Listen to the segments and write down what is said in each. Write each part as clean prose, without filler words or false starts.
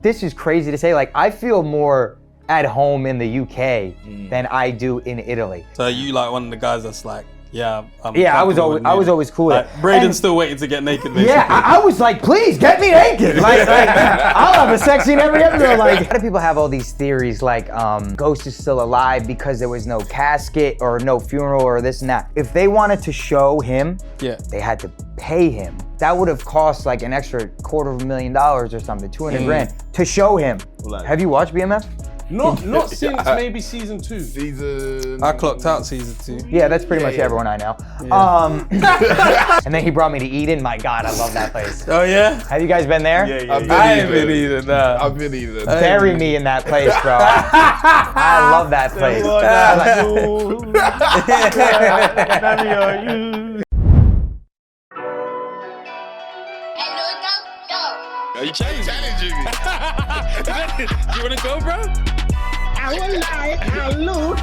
This is crazy to say. Like, I feel more at home in the UK than I do in Italy. So you like one of the guys that's like, yeah, I was always cool with like, it. Brayden's And still waiting to get naked, basically. yeah, I was like, please get me naked. Like I'll have a sex scene every episode. Like, how do people have all these theories like Ghost is still alive because there was no casket or no funeral or this and that? If they wanted to show him, they had to pay him. That would have cost like an extra $250,000 or something, 200 grand to show him. Like, have you watched BMF? Not since maybe season 2. I clocked out season 2. Yeah, that's pretty much everyone I know. And then he brought me to Eadn. My God, I love that place. Oh yeah? Have you guys been there? Yeah. I haven't been either, nah. I've been either. Bury me in that place, bro. I love that place. Are you challenging me? Do you wanna go, bro? I will lie, I loot.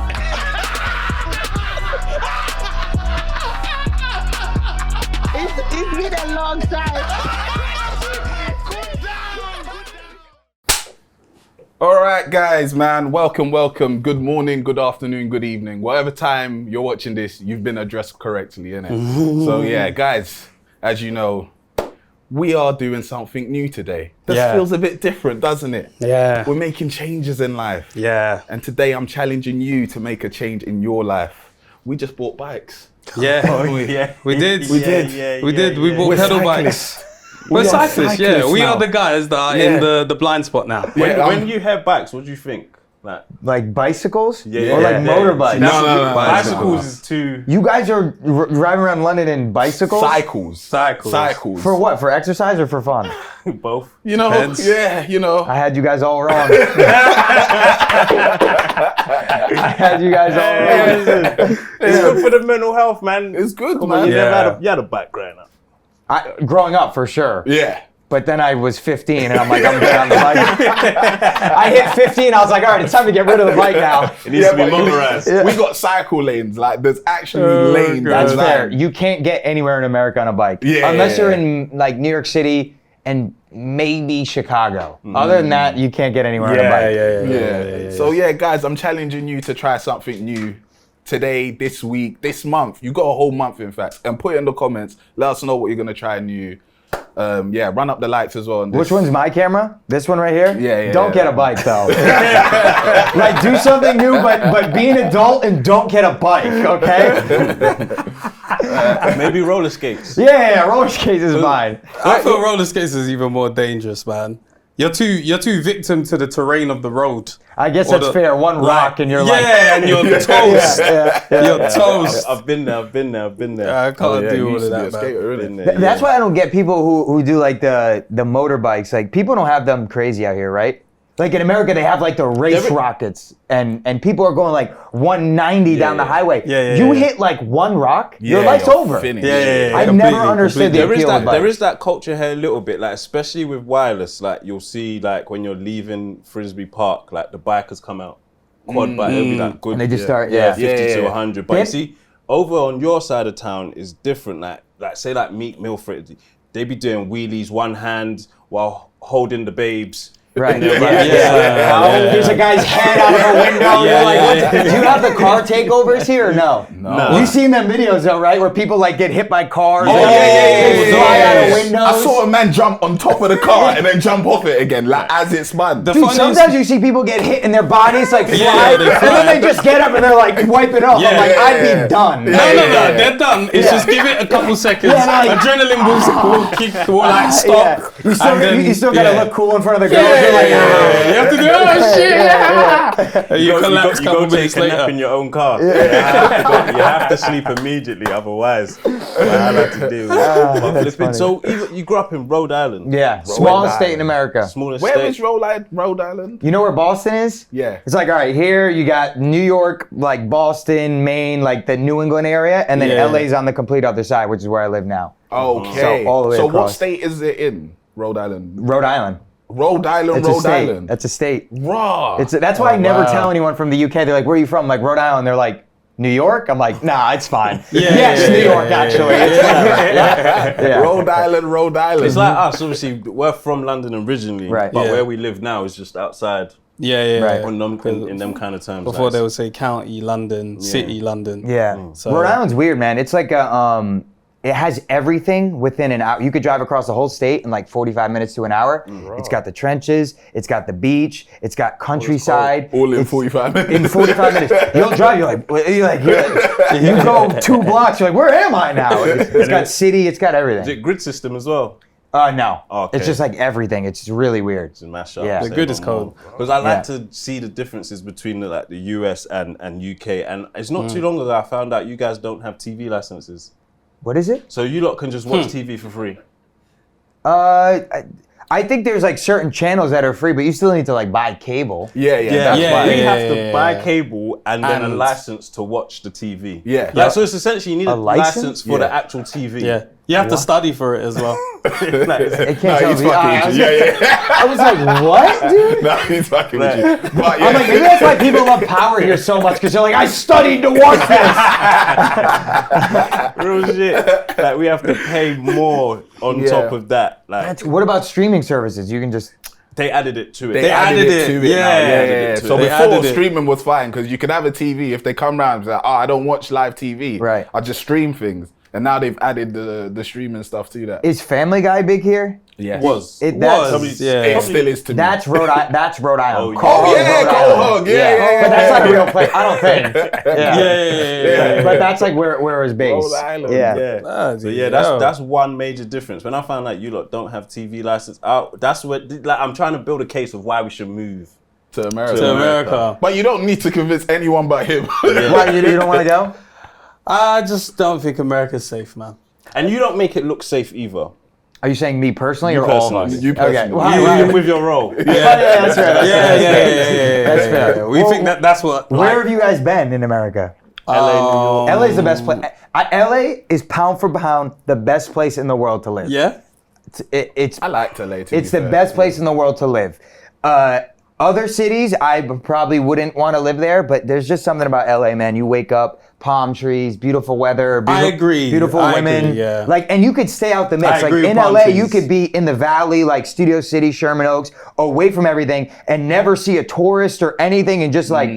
It's been a long time. All right, guys, man. Welcome. Good morning, good afternoon, good evening. Whatever time you're watching this, you've been addressed correctly, innit? So yeah, guys, as you know, we are doing something new today. This feels a bit different, doesn't it? Yeah. We're making changes in life. Yeah. And today I'm challenging you to make a change in your life. We just bought bikes. Yeah. We did. We bought We're pedal cyclists. bikes. We're cyclists, yeah. We now. are the guys that are in the blind spot now. When you hear bikes, what do you think? Like bicycles? Yeah, or like motorbikes? No. Bicycles is too. You guys are driving around London in bicycles? Cycles. For what? For exercise or for fun? Both. You know, Depends. yeah, you know. I had you guys all wrong. It's good for the mental health, man. It's good, Come man. on, you Yeah. never had a bike growing up. Growing up, for sure. Yeah. But then I was 15 and I'm like, I'm good on the bike. I hit 15, I was like, all right, it's time to get rid of the bike now. It needs to be but motorized. we got cycle lanes. Like, there's actually lanes. That's designed. fair. You can't get anywhere in America on a bike. Yeah, Unless yeah, you're yeah. in like New York City and maybe Chicago. Other than that, you can't get anywhere on a bike. Yeah. So yeah, guys, I'm challenging you to try something new today, this week, this month. You got a whole month, in fact. And put it in the comments. Let us know what you're gonna try new. Run up the likes as well. On this. Which one's my camera? This one right here? Yeah. Don't get a bike though. Like, do something new, but be an adult and don't get a bike, okay? Maybe roller skates. Yeah, roller skates is mine. I feel roller skates is even more dangerous, man. You're too victim to the terrain of the road. I guess that's fair. One rock and you're like... Yeah, and you're toast. You're toast. I've been there. I can't do all of that, skater, Been innit? there, That's why I don't get people who do like the motorbikes. Like, people don't have them crazy out here, right? Like in America, they have like the race rockets, and people are going like 190 down the highway. You hit like one rock, your life's over. Finished. I never understood the appeal of bikes. There is that culture here a little bit, like especially with wireless. Like you'll see, like when you're leaving Frisbee Park, like the bikers come out, quad bike, it'll be like good. And they just start, 50 to 100. But you see, over on your side of town is different. Like say like Meek Milford, they be doing wheelies one hand while holding the babes. Right. Here's a guy's head out of a window. You're like, what? Do you have the car takeovers here or no? No. You've seen them videos though, right? Where people like get hit by cars. Yeah. Fly out of windows. I saw a man jump on top of the car and then jump off it again, like as it spun. Dude, sometimes you see people get hit and their bodies like fly, and then they just get up and they're like, wipe it off. I'm like, I'd be done. No, they're done. It's just give it a couple seconds. Adrenaline will like stop. You still gotta look cool in front of the girls. You have to do shit. You collapse a couple minutes later. Nap in your own car. You have to sleep immediately, otherwise. I like to deal with it. So you grew up in Rhode Island. Yeah, smallest state in America. Smallest Where state. is Rhode Island? You know where Boston is? Yeah. It's like, all right, here you got New York, like Boston, Maine, like the New England area, and then LA's on the complete other side, which is where I live now. Okay. So all the way what across. state is it in? Rhode Island. Rhode Island. Rhode Island, It's a Rhode state. Island. That's a state. Raw. That's why I never tell anyone from the UK. They're like, "Where are you from?" I'm like, Rhode Island. They're like, New York? I'm like, nah, it's fine. Yeah, New York, actually. Yeah. Rhode Island. It's like us, obviously, we're from London originally, Right. but Yeah. where we live now is just outside Right. in them kind of terms. Before like, they would say county London, city London. Yeah. So- Rhode Island's weird, man. It's like a, it has everything within an hour. You could drive across the whole state in like 45 minutes to an hour. It's got the trenches, it's got the beach, it's got countryside. All in It's- 45 minutes. In 45 minutes. You'll drive, you go 2 blocks, you're like, where am I now? It's got city, it's got is everything. it grid system as well? No. Okay. It's just like everything. It's really weird. To mash up. Yeah. The grid is cold. Because I like Yeah. to see the differences between the US and UK. And it's not too long ago I found out you guys don't have TV licenses. What is it? So you lot can just watch TV for free. I think there's like certain channels that are free, but you still need to like buy cable. Yeah. That's Yeah, why. We have to yeah, buy yeah. cable and then a And- license to watch the TV. Yeah. Like, so it's essentially you need a license? license for the actual TV. Yeah. You have to study for it as well. Like, It No, can't tell he's me. fucking with you. Yeah. I was like, what, dude? No, he's fucking with you. But yeah. I'm like, maybe that's why people love Power here so much, because they're like, I studied to watch this. real shit. Like we have to pay more on Yeah. top of that. Like What about streaming services? You can just. they added it to it. They added it to it yeah. now. Added Yeah. it to So it. They before, added it. streaming was fine because you could have a TV. If they come round and say, I don't watch live TV. Right. I just stream things. And now they've added the streaming stuff to that. Is Family Guy big here? Yeah. was. That's Yeah. It still is to me. That's Rhode Island. That's Rhode Island. Oh, Cold yeah. Rhode Cold Island. Hog. Yeah. But that's like a real place. I don't think. Yeah. Yeah. But that's like where it was based. Rhode Island. Yeah. Yeah. Ah, So yeah, that's one major difference. When I found out you lot don't have TV license, that's what like I'm trying to build a case of why we should move. To America. To America. But you don't need to convince anyone but him. Why you don't want to go? I just don't think America's safe, man. And you don't make it look safe either. Are you saying me personally or personally. all of us? You personally. Okay. Well, You right. with your role. Yeah, that's fair. That's fair. Yeah. That's fair. We think that's what. Where have you guys been in America? LA, New York. LA is the best place. LA is pound for pound the best place in the world to live. Yeah. It's I like LA to it's be the fair. best place in the world to live. Other cities, I probably wouldn't want to live there, but there's just something about LA, man. You wake up, palm trees, beautiful weather, agree. beautiful I women. agree, yeah. Like, and you could stay out the mix. I Like agree with in palm LA, trees. you could be in the valley, like Studio City, Sherman Oaks, away from everything, and never see a tourist or anything, and just like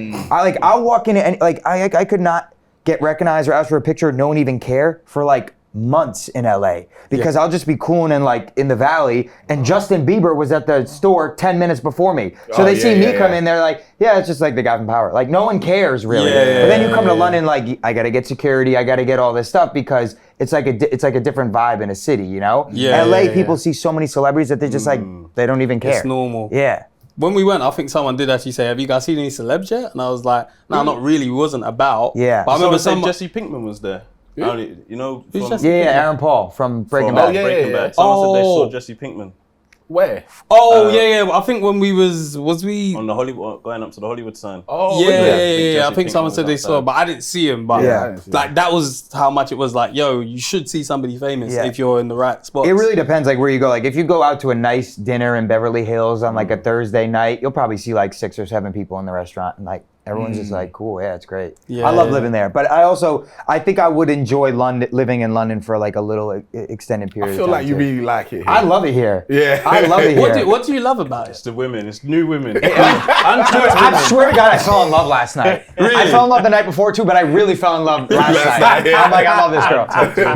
I'll walk in and like I could not get recognized or ask for a picture. No one even care for like months in LA because I'll just be cooling in like in the valley, and Justin Bieber was at the store 10 minutes before me. So they see me come in, they're like, yeah, it's just like the guy from Power. Like no one cares really. Yeah, but then you come to London, like I gotta get security, I gotta get all this stuff because it's like a different vibe in a city, you know? Yeah, LA yeah, people see so many celebrities that they just like they don't even care. It's normal. Yeah. When we went, I think someone did actually say, "Have you guys seen any celebs yet?" And I was like, "No, not really. Wasn't about." Yeah. But I remember Someone some. said Jesse Pinkman was there. I don't, you know, Who's from, Jesse? Yeah, Aaron Paul from Breaking from Bad. yeah, Breaking yeah. Bad. Someone said they Oh. saw Jesse Pinkman Where? Oh yeah. I think when we was we. on the Hollywood, going up to the Hollywood sign. Oh, Yeah, really? I Jesse think someone Pinkman said they was saw, outside. but I didn't see him. But Yeah. I didn't see like that was how much it was like, yo, you should see somebody famous Yeah. if you're in the right spot. It really depends, like where you go. Like if you go out to a nice dinner in Beverly Hills on like a Thursday night, you'll probably see like 6 or 7 people in the restaurant, and like everyone's just like, cool, yeah, it's great. Yeah, I love yeah. living there, but I think I would enjoy living in London for like a little extended period. I feel of time like you too. really like it here. I love it here. Yeah. I love it here. What do you love about it? It's the women. It's new women. I swear to God, I fell in love last night. I fell in love the night before too, but I really fell in love last night. yeah. I'm like, I love this girl.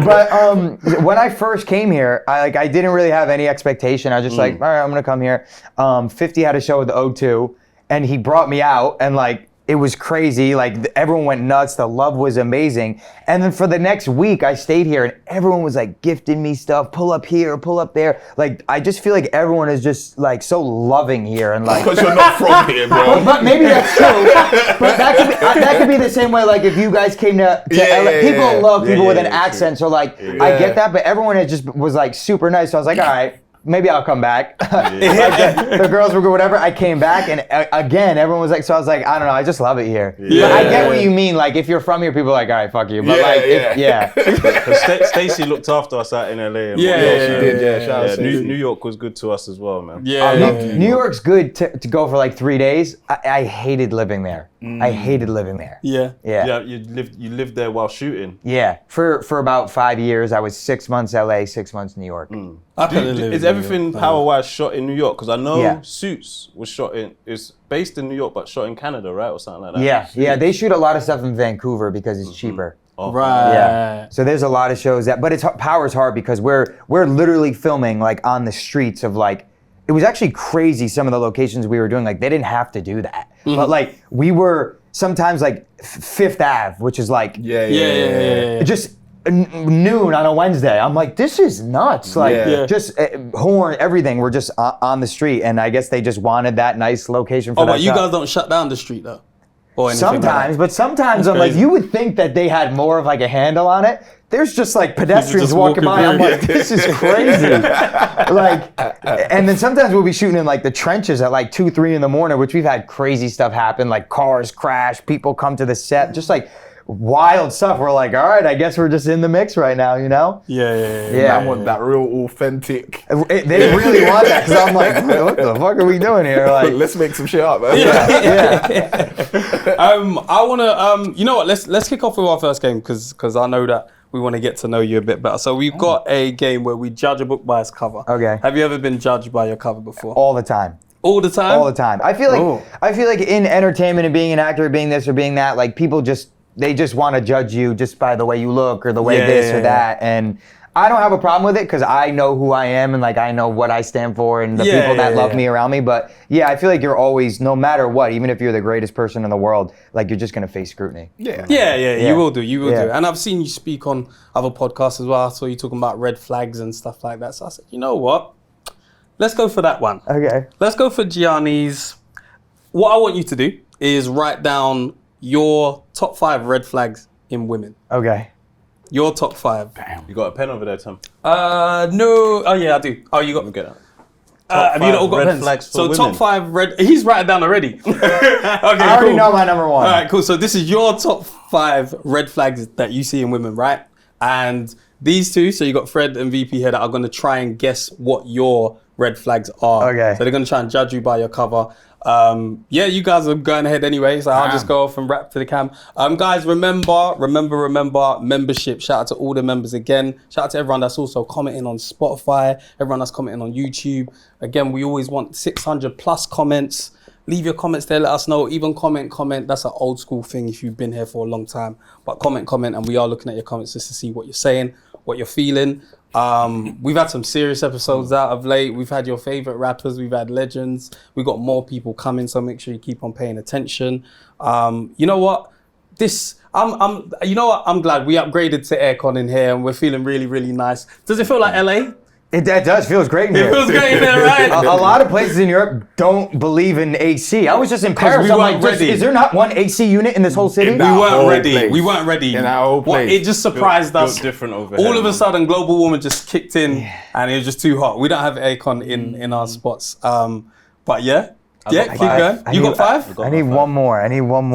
But when I first came here, I didn't really have any expectation. I was just like, all right, I'm gonna come here. 50 had a show with the O2, and he brought me out, and like, it was crazy. Like everyone went nuts. The love was amazing. And then for the next week, I stayed here, and everyone was like gifting me stuff. Pull up here, pull up there. Like I just feel like everyone is just like so loving here, and like. Because you're not from here, bro. But maybe that's true. But that could be the same way. Like if you guys came to Yeah, LA, yeah, people yeah. love people Yeah, with yeah, an yeah, accent. So like I get that, but everyone had just was like super nice. So I was like, all right. Maybe I'll come back. Like the girls were good, whatever. I came back, and again, everyone was like, so I was like, I don't know, I just love it here. Yeah. But I get what you mean. Like, if you're from here, people are like, all right, fuck you. But Yeah, like, yeah. Because Stacey looked after us out in LA. And Yeah, whatnot. yeah, She did, yeah. Shout out Yeah, to New Stacey. York was good to us as well, man. Yeah, I loved it. New York's good to go for like 3 days. I hated living there. I hated living there. Yeah. Yeah, you lived there while shooting. Yeah. For about 5 years, I was 6 months LA, 6 months New York. I couldn't live Is in everything New York. power-wise shot in New York? Because I know Yeah. Suits was shot in, it's based in New York, but shot in Canada, right? Or something like that. Yeah. They shoot a lot of stuff in Vancouver because it's cheaper. Oh, Right. Yeah. So there's a lot of shows but power's hard because we're literally filming like on the streets of like, it was actually crazy some of the locations we were doing. Like they didn't have to do that. But like we were sometimes like Fifth Ave, which is like Yeah. just noon on a Wednesday. I'm like, this is nuts. Like just horn, everything. We're just on the street. And I guess they just wanted that nice location for that but you shot. guys don't shut down the street though? Or anything like that? Sometimes, but sometimes I'm like, crazy. you would think that they had more of like a handle on it. There's just like pedestrians just walking by. I'm walking like, this is crazy. Like, and then sometimes we'll be shooting in like the trenches at like 2, 3 in the morning, which we've had crazy stuff happen, like cars crash, people come to the set, just like wild stuff. We're like, all right, I guess we're just in the mix right now, you know? Yeah. I want that real authentic. They really want that because I'm like, what the fuck are we doing here? Like, Let's make some shit up, man. I wanna you know what? Let's kick off with our first game because I know that we want to get to know you a bit better. So we've got a game where we judge a book by its cover. Okay. Have you ever been judged by your cover before? all the time. All the time? All the time. I feel like in entertainment and being an actor, being this or being that, like people just want to judge you just by the way you look or the way this or that. And I don't have a problem with it because I know who I am and like I know what I stand for and the people that love me around me. But yeah, I feel like you're always, no matter what, even if you're the greatest person in the world, like you're just gonna face scrutiny. Yeah, you will do. And I've seen you speak on other podcasts as well. I saw you talking about red flags and stuff like that. So I said, you know what? Let's go for that one. Okay. Let's go for Gianni's. What I want you to do is write down your top 5 red flags in women. Okay. Your top 5. You got a pen over there, Tom? No. Oh yeah, I do. Oh, you got. Get that. Have you not all got red pens? flags for So women. top 5 red. He's writing down already. Okay, I already know my number one. All right, cool. So this is your top 5 red flags that you see in women, right? And these two, so you got Fred and VP here that are going to try and guess what your red flags are. Okay. So they're going to try and judge you by your cover. Yeah, you guys are going ahead anyway, so I'll just go off and rap to the cam. Guys, remember, membership. Shout out to all the members again. Shout out to everyone that's also commenting on Spotify, everyone that's commenting on YouTube. Again, we always want 600 plus comments. Leave your comments there, let us know. Even comment. That's an old school thing if you've been here for a long time. But comment, and we are looking at your comments just to see what you're saying, what you're feeling. We've had some serious episodes out of late. We've had your favorite rappers. We've had legends. We've got more people coming, so make sure you keep on paying attention. You know what? You know what? I'm glad we upgraded to aircon in here, and we're feeling really, really nice. Does it feel like LA? It does. Feels great in here. It feels great in there, right? A lot of places in Europe don't believe in AC. I was just in Paris. we I'm weren't like, ready. is there not one AC unit in this whole city? We weren't whole ready. place. We weren't ready. In our whole place. It just surprised us. Built different over All here, of a man. sudden, global warming just kicked in, and it was just too hot. We don't have aircon in our spots. But yeah, keep going. You got 5? I need one more.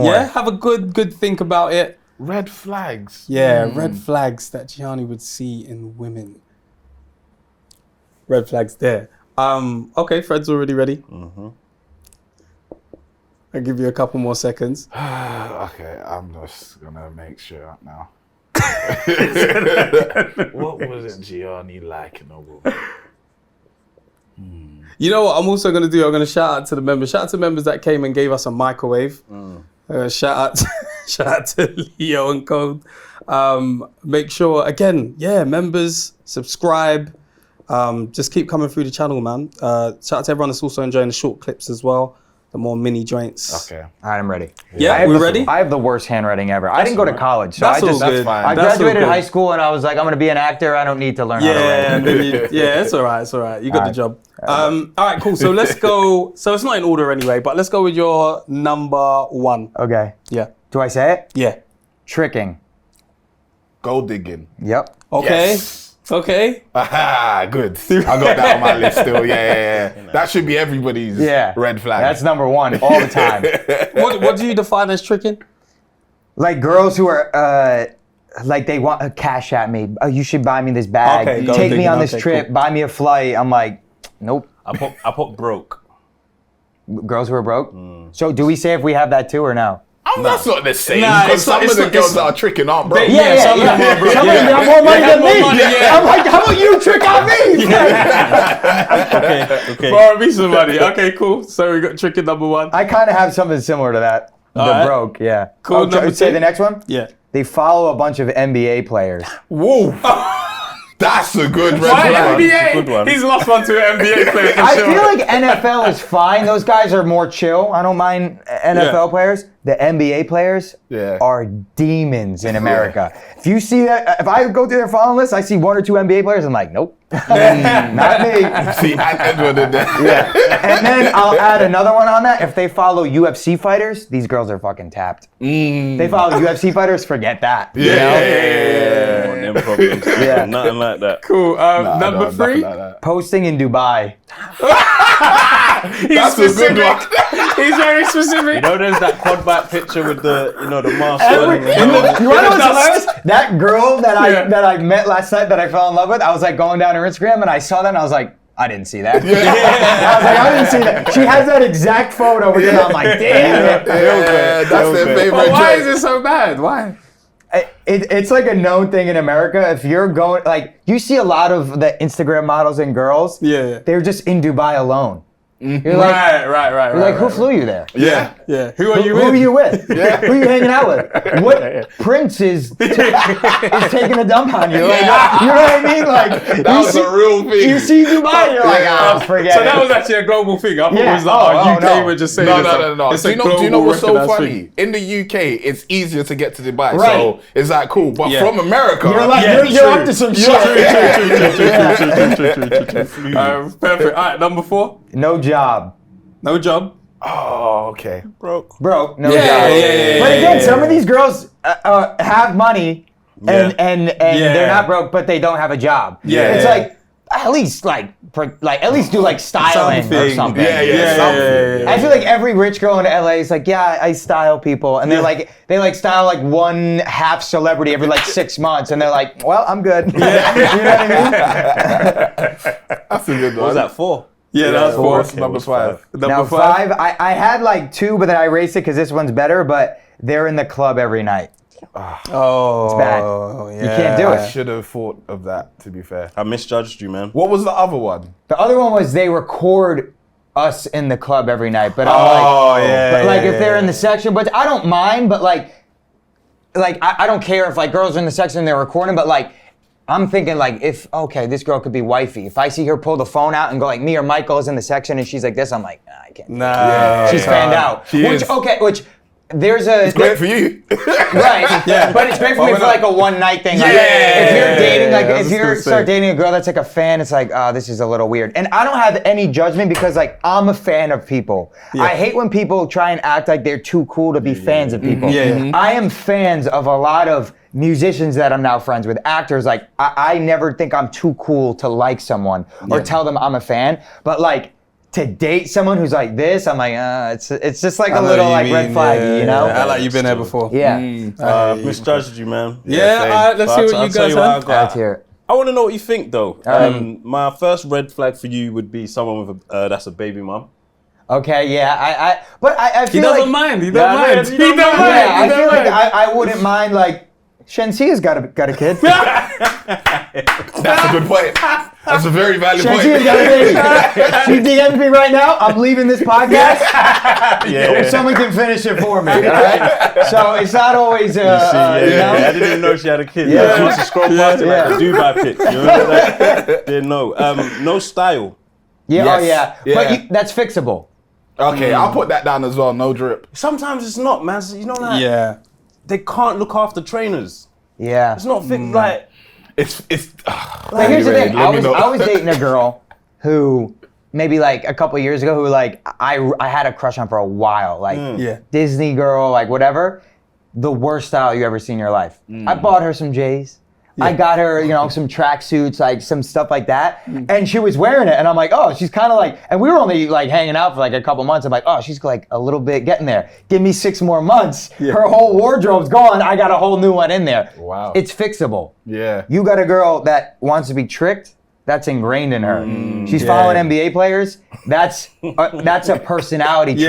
Yeah, have a good think about it. Red flags. Yeah, red flags that Gianni would see in women. Red flags there. Okay, Fred's already ready. I'll give you a couple more seconds. Okay, I'm just gonna make sure now. What was it Gianni like in a woman? You know what I'm also going to do? I'm going to shout out to the members. Shout out to members that came and gave us a microwave. Shout out to Leo and Code. Make sure, again, members, subscribe. Just keep coming through the channel, man. Shout out to everyone that's also enjoying the short clips as well. The more mini joints. Okay. All right, I'm ready. Yeah, we ready? I have the worst handwriting ever. I didn't go to college, so That's I just all good. fine. I That's all graduated good. high school and I was like, I'm gonna be an actor. I don't need to learn how to write. And then it's all right. It's all right. You got the job. All right, cool. So let's go. So it's not in order anyway, but let's go with your number 1. Okay. Yeah. Do I say it? Yeah. Tricking. Gold digging. Yep. Okay. Yes. Okay. Aha, good. I got that on my list still. Yeah. That should be everybody's red flag. That's number 1 all the time. What do you define as tricking? Like girls who are like they want a cash at me. Oh, you should buy me this bag. Okay, go Take me digging. on this Okay, trip. cool. Buy me a flight. I'm like, nope. I put broke. Girls who are broke. So do we say if we have that too or no? That's not the same. Nah, Because it's not- some it's of the not- girls it's- that are tricking aren't broke. Some of them are, bro. Some of them have more money than me. I'm like, how about you trick on me? Okay. Borrow me some money. Okay, cool. So we got trick number 1. I kind of have something similar to that. The Alright. broke, yeah. Cool, number Say 2. the next one? Yeah. They follow a bunch of NBA players. Whoa. That's a good red Why flag. NBA? Good one. He's lost one to an NBA player for I sure. feel like NFL is fine. Those guys are more chill. I don't mind NFL Yeah. players. The NBA players are demons in America. If you see that, if I go through their following list, I see 1 or 2 NBA players, I'm like, nope, not me. See, and Edward in there. Yeah. And then I'll add another one on that. If they follow UFC fighters, these girls are fucking tapped. They follow UFC fighters, forget that. you know? Yeah. Them problems. Yeah. Nothing like that. Cool. Number 3. Posting in Dubai. He's That's a good specific. one. He's very specific. You know, there's that quad back picture with the, the mask on. You want to know what's hilarious? That girl that Yeah. that I met last night that I fell in love with, I was like going down her Instagram and I saw that and I was like, I didn't see that. I was like, I didn't see that. She has that exact photo with it. I'm like, damn. Yeah, that's their favorite But why joke. is it so bad? Why? It's like a known thing in America. If you're going, like, you see a lot of the Instagram models and girls. Yeah. They're just in Dubai alone. You're like, Right. you're like, who flew you there? Yeah. Yeah. Who are you Who with? are you with? Who are you hanging out with? What prince is taking a dump on you? Like, you know what I mean? Like, That was a real thing. You see Dubai, you're like, oh, forget So it. that was actually a global thing. I thought Yeah. it was like, Oh, UK no. were just saying No. it's Do a you know what's so global funny? recognised In the UK, it's easier to get to Dubai, Right. so it's like cool. But Yeah. from America, You're like, Yeah, you're up to some shit. thing. Perfect. All right, number 4. No job. No job. oh, okay. Broke. Bro, no Yeah, job. yeah, But again, yeah. some of these girls have money and Yeah. they're not broke, but they don't have a job. Yeah. It's like, at least at least do like styling or Something. something. Yeah. I feel like every rich girl in LA is like, yeah, I style people, and they style like one half celebrity every like 6 months, and they're like, well, I'm good. You know what I mean? That's a good one. What was that for? Yeah, that was 4. What's number 5? Number Now 5. I had like 2, but then I erased it because this one's better. But they're in the club every night. Oh, It's bad. Yeah. You can't do I it. should have thought of that, to be fair. I misjudged you, man. What was the other one? The other one was they record us in the club every night, but I'm if they're in the section, but I don't mind, but like I don't care if like girls are in the section and they're recording, but like I'm thinking like this girl could be wifey. If I see her pull the phone out and go like me or Michael is in the section and she's like this, I'm like, nah, I can't. Nah. She's fanned out. She is. Which there's a Great for you. right, Yeah. but it's great for me for like a one night thing. Like, Yeah. if you're dating, like I was if just you gonna start say. dating a girl that's like a fan, it's like, oh, this is a little weird. And I don't have any judgment because like I'm a fan of people. I hate when people try and act like they're too cool to be fans of people. Yeah. I am fans of a lot of musicians that I'm now friends with, actors. Like I never think I'm too cool to like someone or tell them I'm a fan, but like to date someone who's like this, I'm like, it's just like a little like red flag, you know? I like you've been there before. Yeah. Misjudged you, man. Yeah, same. all right, let's But see what I'll you tell guys what I have. got. Let's hear it. I want to know what you think, though. My first red flag for you would be someone with that's a baby mum. Okay, yeah, but I He feel doesn't like, mind. He Yeah, don't mind. he He don't don't mind. mind. yeah, I He feel don't like mind. I wouldn't mind like Shensia's got a kid. That's a good point. That's a very valid point. Shensia's got a baby. She DMs me right now. I'm leaving this podcast. Yeah. Someone can finish it for me. All right. So it's not always you know. I didn't even know she had a kid. Yeah. She used to scroll past it Yeah. like the Dubai pic. You remember that? Didn't know. No style. Yeah, Yes. oh yeah. Yeah. But that's fixable. Okay, I'll put that down as well. No drip. Sometimes it's not, man. You know, like Yeah. they can't look after trainers. Yeah. It's not fit. Like It's. But here's the Anyway, thing. let me know. I was dating a girl who maybe like a couple years ago who like I had a crush on for a while. Like Yeah. Disney girl, like whatever. The worst style you ever seen in your life. I bought her some J's. I got her, some tracksuits, like some stuff like that. And she was wearing it. And I'm like, oh, she's kind of like, and we were only like hanging out for like a couple months. I'm like, oh, she's like a little bit getting there. Give me 6 more months. Her whole wardrobe's gone. I got a whole new one in there. Wow. It's fixable. Yeah. You got a girl that wants to be tricked, That's ingrained in her. She's following NBA players. That's a personality trait.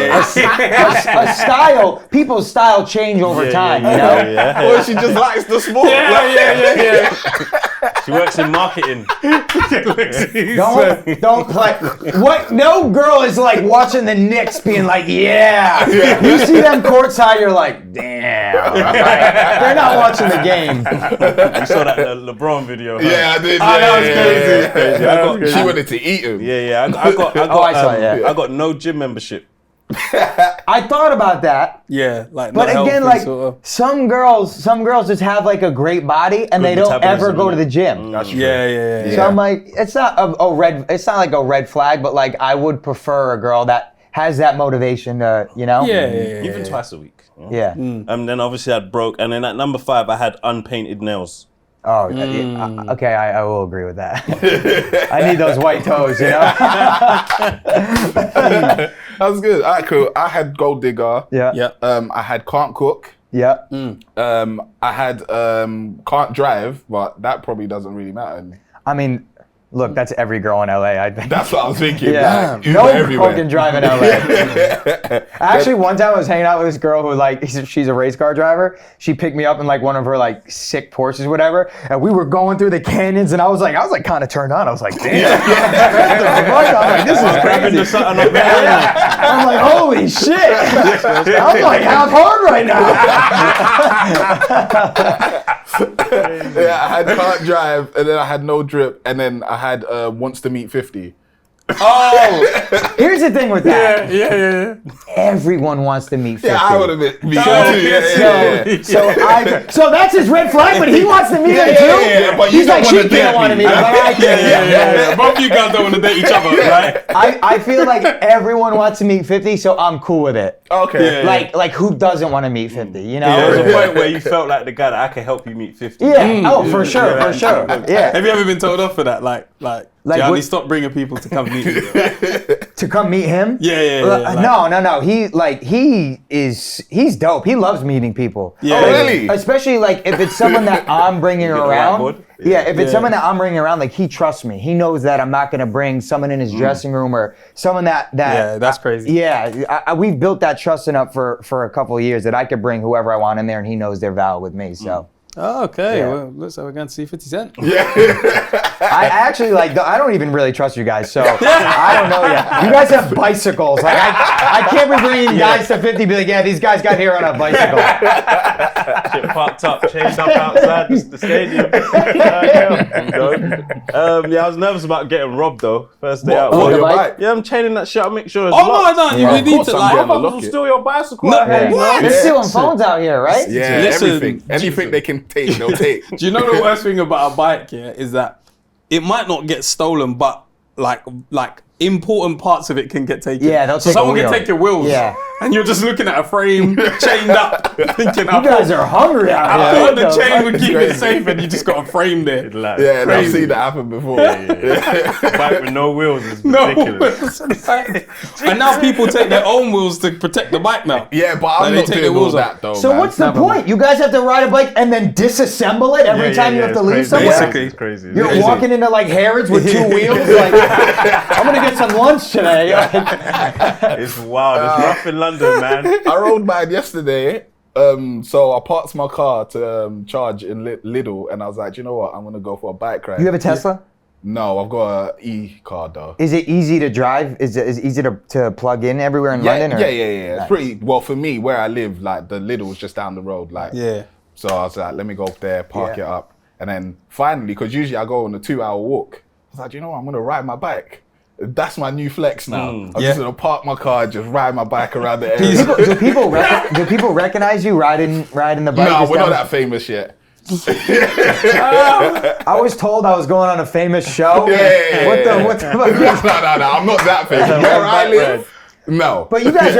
A style. People's style change over time. You know. Or she just likes the sport. She works in marketing. Don't play. What? No girl is like watching the Knicks, being like, yeah. You see them courtside, you're like, damn. They're not watching the game. You saw that LeBron video. Huh? Yeah, I did. That was crazy. She wanted to eat him. Yeah. I got no gym membership. I thought about that. Yeah, like. But not again, healthy, like sort of. some girls just have like a great body and they don't ever metabolism, go to the gym. That's true. Yeah. So I'm like, it's not like a red flag, but like I would prefer a girl that has that motivation to, you know? Yeah. Even twice a week. Yeah. Then obviously I had broke, and then at number 5 I had unpainted nails. Oh, okay, I will agree with that. I need those white toes, you know? That's good. All right, cool. I had Gold Digger. Yeah. I had Can't Cook. Yeah. I had Can't Drive, but that probably doesn't really matter. I mean, look, that's every girl in LA, I think. That's what I was thinking. Yeah. Like, Uber No everywhere. fucking drive in LA. Actually, one time I was hanging out with this girl who like, she's a race car driver. She picked me up in like one of her like sick Porsches, whatever. And we were going through the canyons and I was like kind of turned on. I was like, damn. I'm like, this is crazy. I'm like, holy shit. I'm like half hard right now. Yeah, I had Can't Drive, and then I had No Drip, and then I had Wants to Meet 50. Oh, here's the thing with that. Yeah. Everyone wants to meet 50. Yeah, I would have been me too. So that's his red flag, but he wants to meet him too. Yeah, but you he's don't like, wanna she date can't want to me. meet him, but I can. Yeah. Both of you guys don't want to date each other, right? I feel like everyone wants to meet 50, so I'm cool with it. Okay. Like who doesn't want to meet 50? You know? There was a point where you felt like the guy that I can help you meet 50. Yeah. Oh, for sure. Yeah. Have you ever been told off for that? Like Gianni, what- stop bringing people to come meet you. To come meet him? Yeah. No. He's dope. He loves meeting people. Yeah. Oh, really? Especially like if it's someone that I'm bringing the around. whiteboard? Yeah, if it's someone that I'm bringing around, like he trusts me. He knows that I'm not gonna bring someone in his dressing room or someone that. Yeah, that's crazy. Yeah, we've built that trusting up for a couple of years that I could bring whoever I want in there and he knows they're valid with me. So. Oh, okay. Yeah. Well, looks like we're going to see 50 Cent. I actually I don't even really trust you guys, so I don't know yet. You guys have bicycles. Like I can't be bringing guys to 50 be like, yeah, these guys got here on a bicycle. Shit parked up, changed up outside the stadium. I was nervous about getting robbed though. First day out. Oh, your your bike? bike? Yeah. Yeah, I'm chaining that shit. I'll make sure it's Oh, locked. no, you Yeah. need course to I'm like. getting Motherfuckers lock will it. steal your bicycle No, out here. what? They're Yeah. stealing phones out here, right? Yeah, Listen, anything they can take, they'll take. Do you know the worst thing about a bike, is that it might not get stolen, but like important parts of it can get taken. Yeah, they'll so take a someone can wheel. take your wheels. Yeah. And you're just looking at a frame chained up, thinking, You guys are hungry I out here. thought the chain would keep it Crazy. safe, and you just got a frame there. Like, Yeah, and I've Crazy. seen that happen before. bike with no wheels is No, ridiculous. and now people take their own wheels to protect the bike now. Yeah, but Like, I'm they not take doing the all wheels off. that though, So man. what's the point? You guys have to ride a bike and then disassemble it every time you have to leave crazy. somewhere? Basically. It's crazy. You're Crazy. walking into like Harrods with 2 wheels. Like, I'm gonna get some lunch today. It's wild. It's rough in London, man. I rode mine yesterday. So I parked my car to charge in Lidl, and I was like, you know what? I'm gonna go for a bike ride. You have a Tesla? No, I've got an e-car though. Is it easy to drive? Is it easy to plug in everywhere in Yeah, London? Or? yeah. Nice. It's pretty well for me where I live. Like the Lidl's just down the road. Like Yeah. So I was like, let me go up there, park Yeah. it up, and then finally, because usually I go on a 2-hour walk. I was like, you know what? I'm gonna ride my bike. That's my new flex now. I'm Yeah. just gonna park my car, just ride my bike around the area. Do people recognize you riding the bike? No, just we're down- not that famous yet. I was told I was going on a famous show. Yeah. What the no, I'm not that famous. Where I live, no. But you guys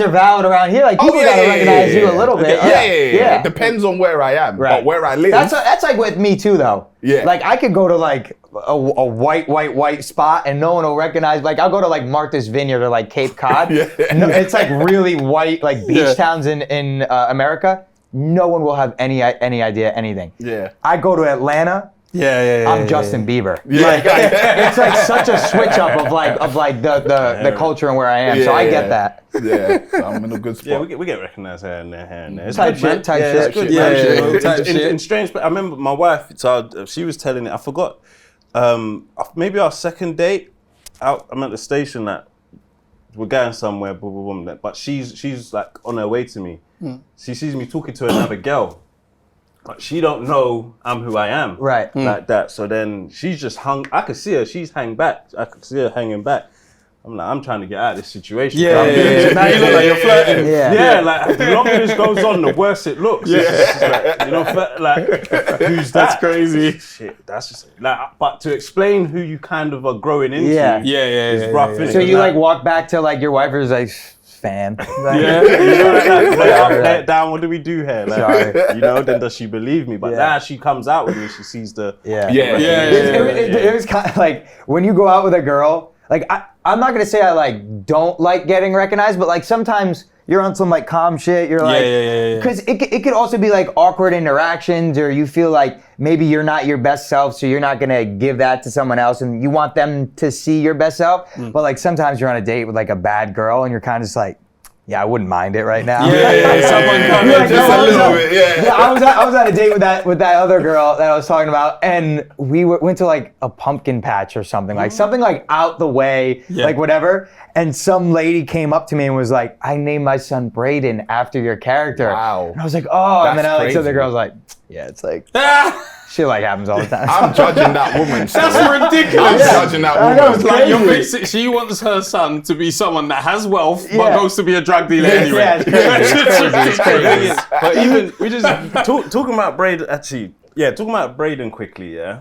are valid around here. Like people gotta recognize you a little bit. Yeah. It depends on where I am, Right. but where I live. That's like with me too, though. Yeah. Like I could go to like a white spot and no one will recognize. Like I'll go to like Martha's Vineyard or like Cape Cod. Yeah. No, it's like really white, like beach towns in America. No one will have any idea anything. Yeah. I go to Atlanta. I'm Justin Bieber. Like, it's like such a switch up of like the culture and where I am. So I get that. Yeah, so I'm in a good spot. Yeah, we get recognized here and there. It's Type good, man. shit, type Yeah, shit. it's good, Yeah, man. yeah, yeah, type In shit. strange, but I remember my wife. So she was telling it. I forgot. Maybe our second date out. I'm at the station. That we're going somewhere. Boom, boom, boom. But she's like on her way to me. She sees me talking to another girl. But she don't know I'm who I am. Right. Like that. So then she's just hung. I could see her. She's hanging back. I could see her hanging back. I'm like, I'm trying to get out of this situation. Yeah, I'm yeah, being yeah, too nice. you look like you're flirting. Yeah. Like the longer this goes on, the worse it looks. Yeah. It's just like, you know, like who's that? That's crazy. Shit, that's just like. But to explain who you kind of are growing into, Yeah. is rough. innit? So you like walk back to like your wife who's like, fan. Like, Yeah. You know, like, lay it down. What do we do here? Like, Sorry. you know, then does she believe me? But Yeah. now she comes out with me. She sees the Yeah. It was kind of like when you go out with a girl, like I'm not gonna say I like don't like getting recognized, but like sometimes you're on some like calm shit. You're like, because it could also be like awkward interactions, or you feel like maybe you're not your best self, so you're not gonna give that to someone else, and you want them to see your best self. But like sometimes you're on a date with like a bad girl, and you're kind of just like, yeah, I wouldn't mind it right now. Someone come in just a little bit. Yeah, I was on a date with that other girl that I was talking about, and we went to like a pumpkin patch or something like out the way, like whatever. And some lady came up to me and was like, "I named my son Brayden after your character." Wow. And I was like, "Oh," and then That's I like, so the crazy. girl was like, "Yeah, it's like shit like happens all the time." I'm judging that woman. still. That's ridiculous. I'm judging that I know, woman. it's Like you're crazy. basic, she wants her son to be someone that has wealth but Yeah. goes to be a drug dealer anyway. Yeah, it's crazy. But even we just talking about Brayden. Actually, yeah, talking about Brayden quickly. Yeah.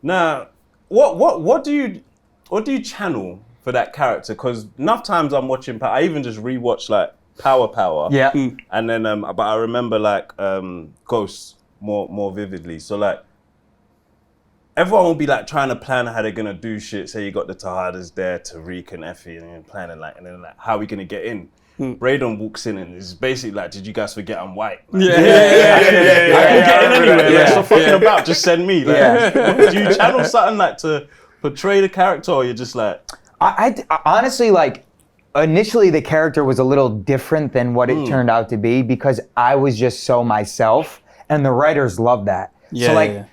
Now, what do you channel for that character? Because enough times I'm watching. I even just rewatched like Power. Yeah. And then but I remember like Ghosts more vividly. So like everyone will be like trying to plan how they're gonna do shit. Say you got the Tahadas there, Tariq and Effie, and then planning like, and then like how are we gonna get in? Brayden walks in and is basically like, "Did you guys forget I'm white?" Like, I can get in anyway. Like, stop fucking about. Just send me. Like, do you channel something like to portray the character, or you're just like? I honestly, like, initially the character was a little different than what it turned out to be because I was just so myself, and the writers loved that. So like,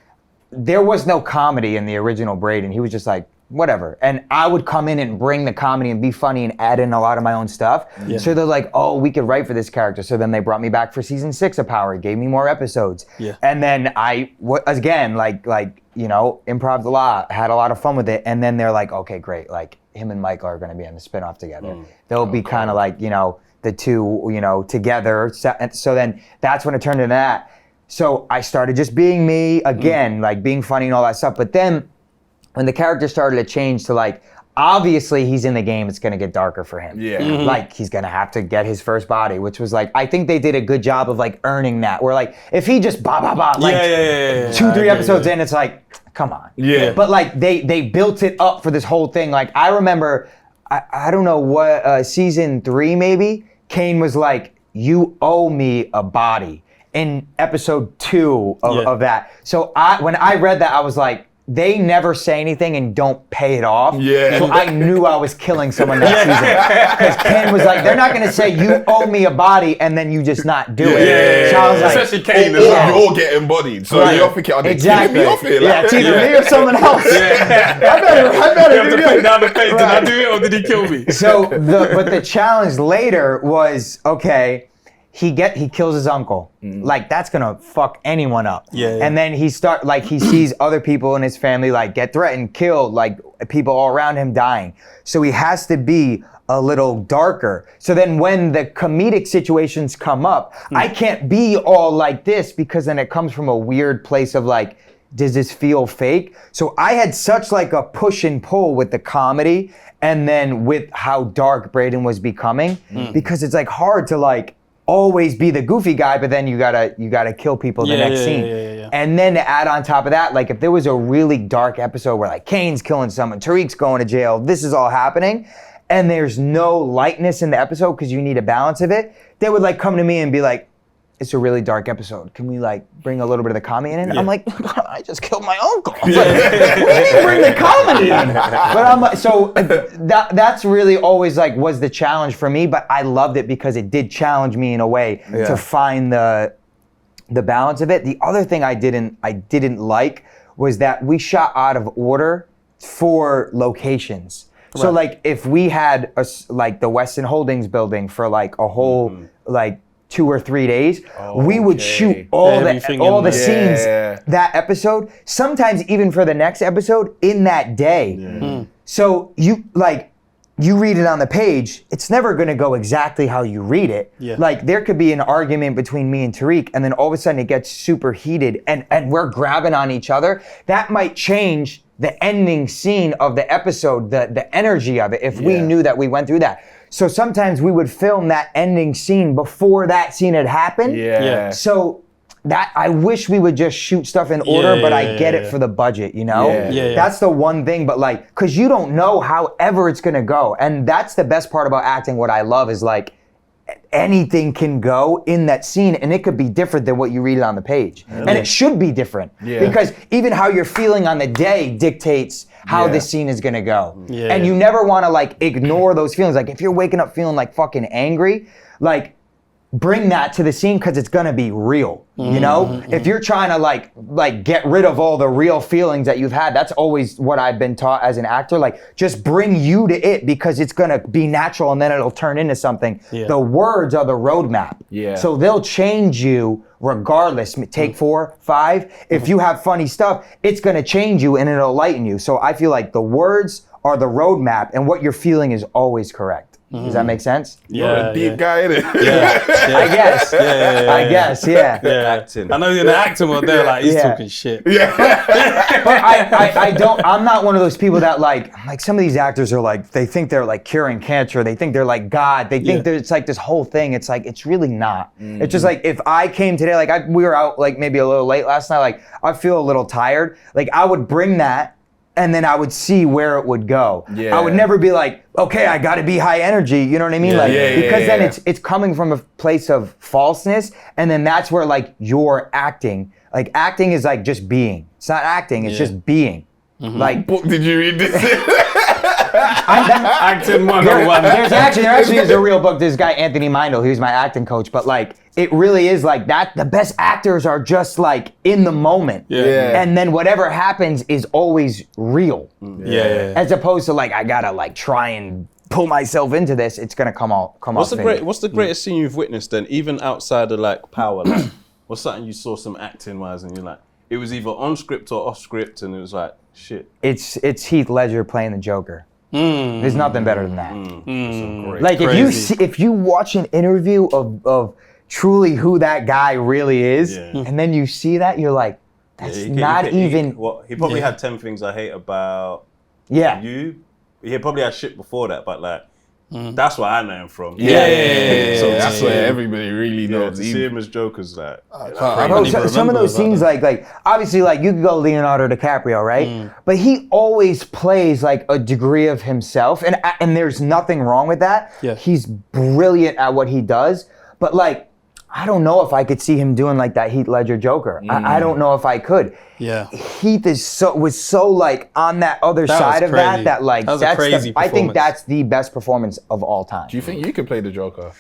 there was no comedy in the original Brayden. He was just like, whatever. And I would come in and bring the comedy and be funny and add in a lot of my own stuff. So they're like, oh, we could write for this character. So then they brought me back for season 6 of Power. It gave me more episodes. And then again, like, you know, improv'd a lot, had a lot of fun with it. And then they're like, okay, great. Like, him and Michael are going to be on the spinoff together. They'll be kind of like, you know, the two, you know, together. So then that's when it turned into that. So I started just being me again, like being funny and all that stuff. But then when the character started to change to like, obviously he's in the game, it's gonna get darker for him. Like he's gonna have to get his first body, which was like, I think they did a good job of like earning that. Where like, if he just like 2-3 episodes in, it's like, come on. But like they built it up for this whole thing. Like I remember, I don't know what, season 3 maybe, Kane was like, you owe me a body in episode 2 of that. So when I read that, I was like, they never say anything and don't pay it off. So I knew I was killing someone that season. Because Ken was like, they're not going to say, you owe me a body, and then you just not do it. So I was like, especially Kane Or as well. you're getting bodied. So you're thinking, are they killing me off here? Yeah, it's either me or someone else. I better You have to put down the face. Did I do it or did he kill me? So, but the challenge later was, okay, he kills his uncle. Like that's gonna fuck anyone up. And then he sees other people in his family like get threatened, killed, like people all around him dying. So he has to be a little darker. So then when the comedic situations come up, I can't be all like this because then it comes from a weird place of like, does this feel fake? So I had such like a push and pull with the comedy and then with how dark Brayden was becoming because it's like hard to like always be the goofy guy, but then you gotta kill people the next scene. And then to add on top of that, like if there was a really dark episode where like Kane's killing someone, Tariq's going to jail, this is all happening, and there's no lightness in the episode because you need a balance of it, they would like come to me and be like, it's a really dark episode. Can we like bring a little bit of the comedy in? I'm like, I just killed my uncle. Like, what do you mean bring the comedy in? But I'm like, so that's really always like was the challenge for me, but I loved it because it did challenge me in a way to find the balance of it. The other thing I didn't like was that we shot out of order for locations. Right. So like if we had like the Westin Holdings building for like a whole like 2 or 3 days, we would shoot all the scenes that episode, sometimes even for the next episode in that day. So you read it on the page, it's never gonna go exactly how you read it. Like there could be an argument between me and Tariq and then all of a sudden it gets super heated and we're grabbing on each other. That might change the ending scene of the episode, the energy of it, if we knew that we went through that. So sometimes we would film that ending scene before that scene had happened. So that I wish we would just shoot stuff in order, but I get it for the budget, you know? That's the one thing, but like, cause you don't know however it's gonna go. And that's the best part about acting. What I love is like, anything can go in that scene and it could be different than what you read it on the page. And it should be different because even how you're feeling on the day dictates how this scene is gonna go. And you never wanna like ignore those feelings. Like if you're waking up feeling like fucking angry, like bring that to the scene because it's gonna be real, you know? If you're trying to like get rid of all the real feelings that you've had, that's always what I've been taught as an actor, like just bring you to it because it's gonna be natural and then it'll turn into something. The words are the roadmap. So they'll change you regardless. Take 4, 5, if you have funny stuff, it's gonna change you and it'll lighten you. So I feel like the words are the roadmap and what you're feeling is always correct. Does that make sense? You're a deep guy, innit? I guess. I guess, Acting. I know you're in the acting mode there, like he's talking shit. But I'm not one of those people that like some of these actors are like, they think they're like curing cancer. They think they're like God. They think it's like this whole thing. It's like, it's really not. It's just like, if I came today, like we were out like maybe a little late last night, like I feel a little tired. Like I would bring that and then I would see where it would go. I would never be like, okay, I gotta be high energy, you know what I mean? Because then it's coming from a place of falseness, and then that's where like you're acting. Like acting is like just being. It's not acting, it's just being. Like, Did you read this? Acting 101. There actually is a real book. This guy, Anthony Mindel, he was my acting coach, but like, it really is like that. The best actors are just like in the moment. And then whatever happens is always real. As opposed to like, I gotta like try and pull myself into this. It's gonna come off. What's the greatest scene you've witnessed then, even outside of like Power? Like, what's something you saw some acting wise and you're like, it was either on script or off script and it was like, shit. It's Heath Ledger playing the Joker. There's nothing better than that. Like if you watch an interview of truly who that guy really is, and then you see that, you're like, that's he probably had 10 things I hate about you. He probably had shit before that, but like, that's where I know him from. So that's where everybody really knows. To see him as Joker's like, some of those scenes, like obviously, like you could go Leonardo DiCaprio, right? But he always plays like a degree of himself, and there's nothing wrong with that. He's brilliant at what he does, but like, I don't know if I could see him doing like that Heath Ledger Joker. I don't know if I could. Heath was so like on that other side of that like that was a crazy I think that's the best performance of all time. Do you think you could play the Joker?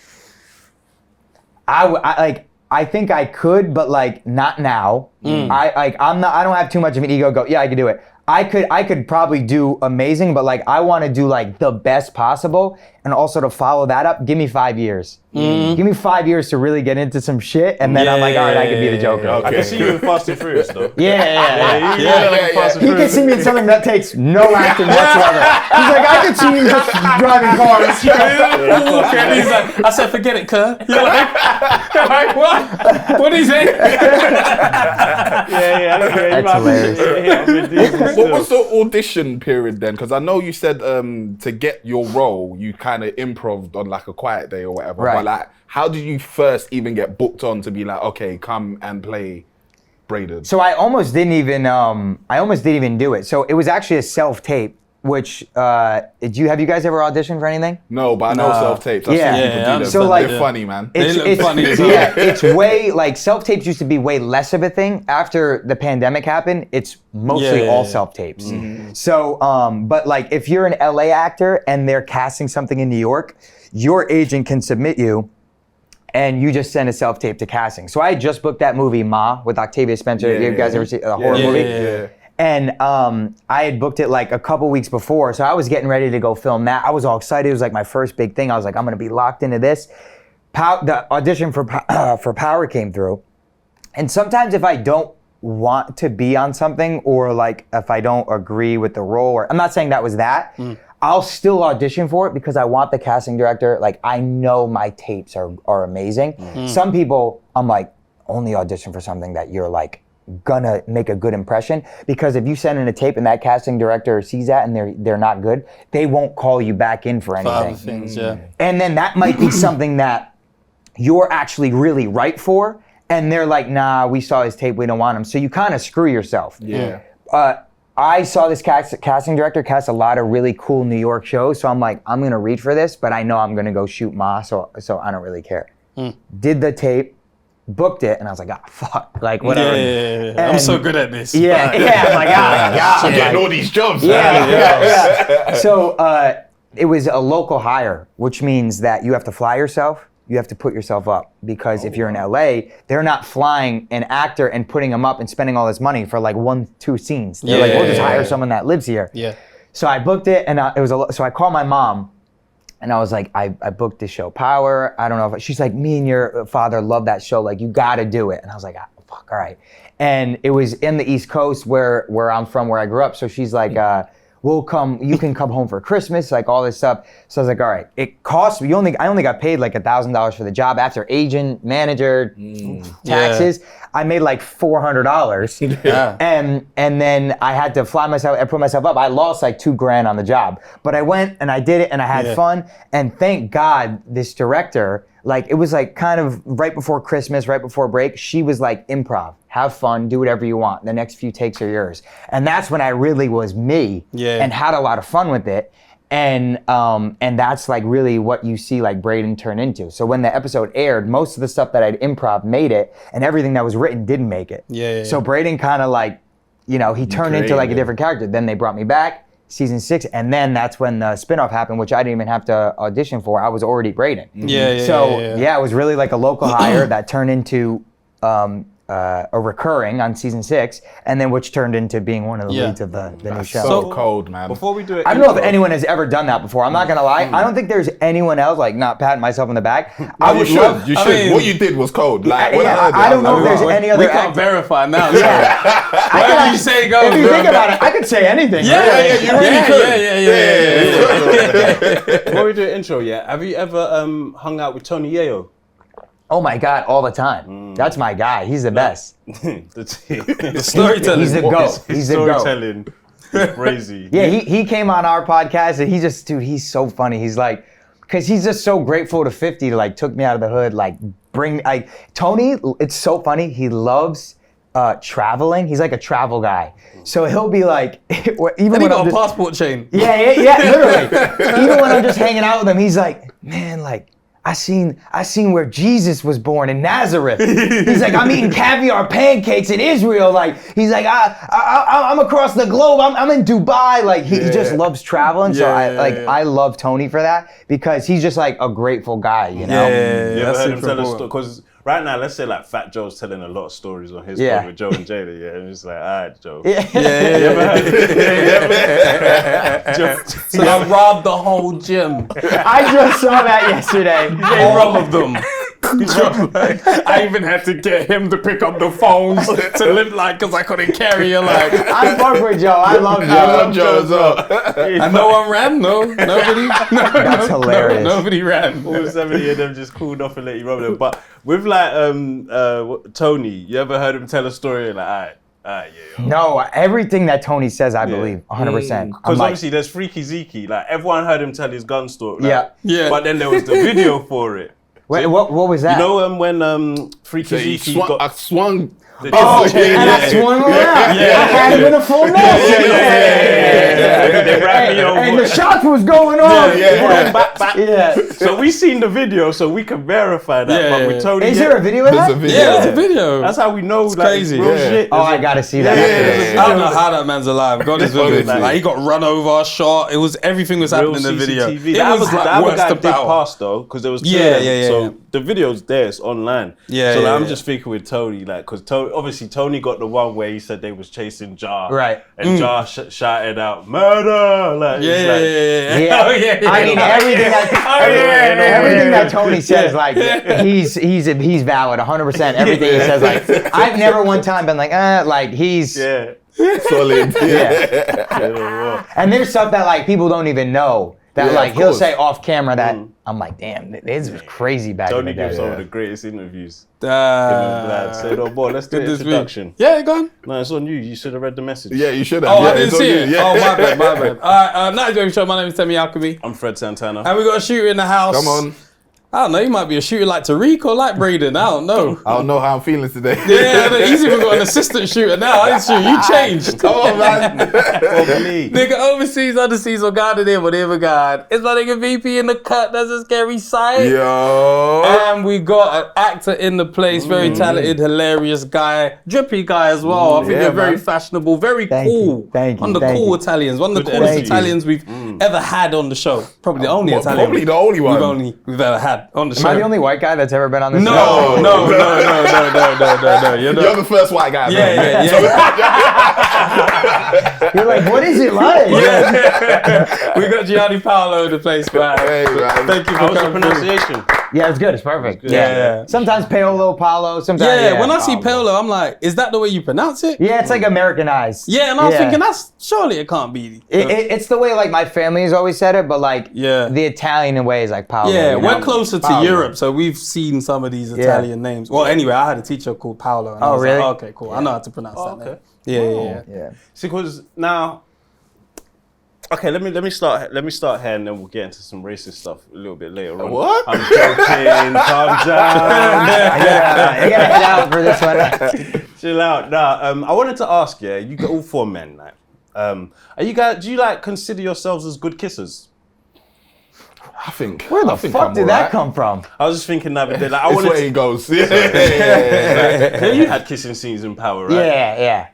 I think I could, but like not now. I don't have too much of an ego. I could do it. I could probably do amazing, but like I want to do like the best possible, and also to follow that up, give me 5 years. Give me 5 years to really get into some shit, and then I'm like, all right, I could be the Joker. I can see you in Fast and Furious though. He can see me in something that takes no acting whatsoever. He's like, I could see you just driving cars. He's like, I said, forget it, cuz. You're like, what? What did he say? That's hilarious. What was the audition period then? Because I know you said to get your role, you kind of improv'd on like a quiet day or whatever. Right. But like, how did you first even get booked on to be like, okay, come and play Brayden? So I almost didn't even do it. So it was actually a self-tape which have you guys ever auditioned for anything? No, but I know self-tapes. I've Yeah. seen people Yeah, do them. so, So like- they're funny, man. They look funny as well. Yeah, it's way, like, self-tapes used to be way less of a thing. After the pandemic happened, it's mostly all self-tapes. So, but like, if you're an LA actor and they're casting something in New York, your agent can submit you and you just send a self-tape to casting. So I had just booked that movie, Ma, with Octavia Spencer. You guys ever see a horror movie? Yeah. And I had booked it like a couple weeks before, so I was getting ready to go film that. I was all excited. It was like my first big thing. I was like, I'm gonna be locked into this. The audition for Power came through, and sometimes if I don't want to be on something, or like if I don't agree with the role, or I'm not saying that was that, I'll still audition for it because I want the casting director. Like, I know my tapes are amazing. Some people, I'm like, only audition for something that you're like gonna make a good impression, because if you send in a tape and that casting director sees that and they're not good, they won't call you back in for anything. Other things, yeah. And then that might be something that you're actually really right for, and they're like, nah, we saw his tape, we don't want him. So you kind of screw yourself. Yeah. I saw this casting director cast a lot of really cool New York shows, so I'm like, I'm gonna read for this, but I know I'm gonna go shoot Ma, so I don't really care. Did the tape, booked it, and I was like, fuck, like whatever. Yeah. I'm so good at this. Yeah, I'm like, oh my God. I'm getting like- all these jobs. yeah. So it was a local hire, which means that you have to fly yourself, you have to put yourself up, because if you're in LA, they're not flying an actor and putting him up and spending all this money for like 1-2 scenes. They're like, we'll just hire someone that lives here. Yeah. So I booked it, and so I called my mom, and I was like, I booked this show, Power. I don't know if she's like, me and your father love that show. Like, you got to do it. And I was like, fuck, all right. And it was in the East Coast where I'm from, where I grew up. So she's like, you can come home for Christmas, like all this stuff. So I was like, all right, it cost me, I only got paid like $1,000 for the job after agent, manager, taxes. I made like $400. Yeah. And then I had to fly myself and put myself up. I lost like $2,000 on the job, but I went and I did it and I had fun. And thank God this director, like, it was like kind of right before Christmas, right before break, she was like, improv, have fun, do whatever you want. The next few takes are yours. And that's when I really was me and had a lot of fun with it. And that's like really what you see like Brayden turn into. So when the episode aired, most of the stuff that I'd improv made it, and everything that was written didn't make it. So Brayden kind of like, he turned into like a different character. Then they brought me back, season 6, and then that's when the spinoff happened, which I didn't even have to audition for. I was already Brayden. It was really like a local hire that turned into a recurring on season 6, and then which turned into being one of the leads of the new show. So cold, man. Before we do it, I don't know if anyone has ever done that before. I'm not gonna lie. I don't think there's anyone else, like, not patting myself on the back. I You would should. love. You should. mean- What you did was cold. Like, when Yeah, I heard I it, don't know was if like, there's any We other can't actor. verify now. Whatever you say goes, If you bro. think about it, I could say anything. Yeah, really. yeah. before we do an intro, have you ever hung out with Tony Yayo? Oh my God, all the time. That's my guy. He's the best. The Storytelling. He's the GOAT. He's the GOAT. storytelling. It's crazy. Yeah, he came on our podcast, and he's so funny. He's like, because he's just so grateful to 50 to like took me out of the hood, like Tony, it's so funny. He loves traveling. He's like a travel guy. So he'll be like, even And he when got I'm a just, passport chain. yeah, literally. Even when I'm just hanging out with him, he's like, man, like, I seen where Jesus was born in Nazareth. He's like, I'm eating caviar pancakes in Israel. Like, he's like, I'm across the globe. I'm in Dubai. Like, he just loves traveling. So I love Tony for that, because he's just like a grateful guy, you know? You ever that's heard him super tell a cool. story? Because right now, let's say like Fat Joe's telling a lot of stories on his Yeah. pod with Joe and Jada, and it's like, all right, Joe. So I robbed the whole gym. I just saw that yesterday. All of them. I even had to get him to pick up the phones to live like, because I couldn't carry it like. I fuck with Joe. I love Joe. I love Joe as well. And no one ran, nobody. That's hilarious. Nobody ran. All 70 of them just cooled off and let you rob them. But with like Tony, you ever heard him tell a story like, all right, yeah. No, everything that Tony says, I believe, 100%. Because obviously there's Freaky Zeke. Like everyone heard him tell his gun story. Like, Yeah. But then there was the video for it. Wait, what was that? You know when Freaky So he Zeke I got swung. the Oh, chain. and I swung around. I had him in a full mess. They ran me over. And the shots was going on. Yeah. So we seen the video, so we can verify that. Yeah, but yeah, with Tony, Is there a video of There's that? a video. Yeah, it's a video. That's how we know. It's like, crazy. Real Yeah. shit. Oh, I gotta see that. Yeah. I don't know how that man's alive. God is with him. Honestly. Like he got run over, shot. It was everything was Real happening in the video. CCTV. It That was the like other worst guy did about. pass though, because there was two Yeah, of them. yeah, yeah, So yeah. the video's there, it's online. Yeah, So like, yeah, I'm yeah. just speaking with Tony, like, because obviously Tony got the one where he said they was chasing Jar, Right. And Jar shouted out murder, like, Yeah, it's yeah, like, yeah, yeah. Yeah. Oh, yeah, yeah. I mean, everything everything that Tony says, like, he's valid, 100%. Everything he says, like, I've never one time been like he's. Yeah. Solid. Yeah. And there's stuff that like people don't even know that Yeah, like of he'll course. say off camera that I'm like, damn, this was crazy back Tony in the gives day. some of the greatest interviews. Uh, Said, oh boy, let's do an this week. introduction. Yeah, go on. No, it's on you. You should have read the message. Yeah, you should have. Oh, yeah, I didn't it's on see you, it. yeah. Oh, my bad, my bad. All right, nice baby show. My name is Temi Alchemy. I'm Fred Santana. And we got a shooter in the house. Come on. I don't know, he might be a shooter like Tariq or like Brayden. I don't know. I don't know how I'm feeling today. Yeah, he's even got an assistant shooter now. I didn't shoot. You changed. Come on, man. Nigga overseas, underseas, or God in there, whatever God. It's my nigga VP in the cut. That's a scary sight. Yo. And we got an actor in the place, very talented, hilarious guy, drippy guy as well. I think Yeah, they're very man. fashionable, very Thank cool. you, thank you, One of the thank cool you. Italians, one of the Good coolest energy. Italians we've ever had on the show. Probably the only Italian. Probably the only one. We've ever had on the show. Am I the only white guy that's ever been on this show? No. You're You're the first white guy. Yeah, man. yeah, yeah. You're like, what is it like? We got GIANNI PAOLO in the place, man. Hey, man. Thank you How for was the coming through. pronunciation? Yeah, it's good. It's perfect. Yeah. Sometimes Paolo, Paulo. Sometimes. Yeah, when I see Oh, Paolo, I'm like, is that the way you pronounce it? Yeah, it's like Americanized. Yeah, and I was thinking, surely it can't be. It's the way like my family has always said it, but like Yeah. the Italian way is like Paolo. Yeah, you know? we're closer to Paolo. Europe, so we've seen some of these Italian names. Well, anyway, I had a teacher called Paolo. And I Oh, was really? Like, okay, cool. I know how to pronounce that name. okay. Yeah. Yeah. See, because now, okay, let me start here, and then we'll get into some racist stuff a little bit later on. What? I'm joking. Calm down. You gotta head out for this one. Chill out. Nah, I wanted to ask, yeah, you got all four men, like, are you guys? Do you like consider yourselves as good kissers? I think. Where the fuck did that come from? I was just thinking that, but like, I This wanted way to. he goes. Yeah. Yeah, you had kissing scenes in Power, right? Yeah.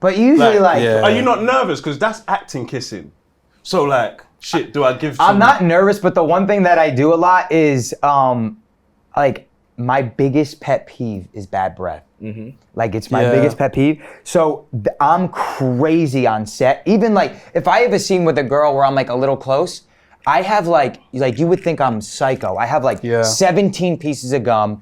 But usually like yeah. Are you not nervous? Because that's acting kissing. So like, shit, do I give? I'm some- not nervous, but the one thing that I do a lot is like my biggest pet peeve is bad breath. Like it's my Yeah. biggest pet peeve. So I'm crazy on set. Even like if I have a scene with a girl where I'm like a little close, I have like you would think I'm psycho. I have like 17 pieces of gum,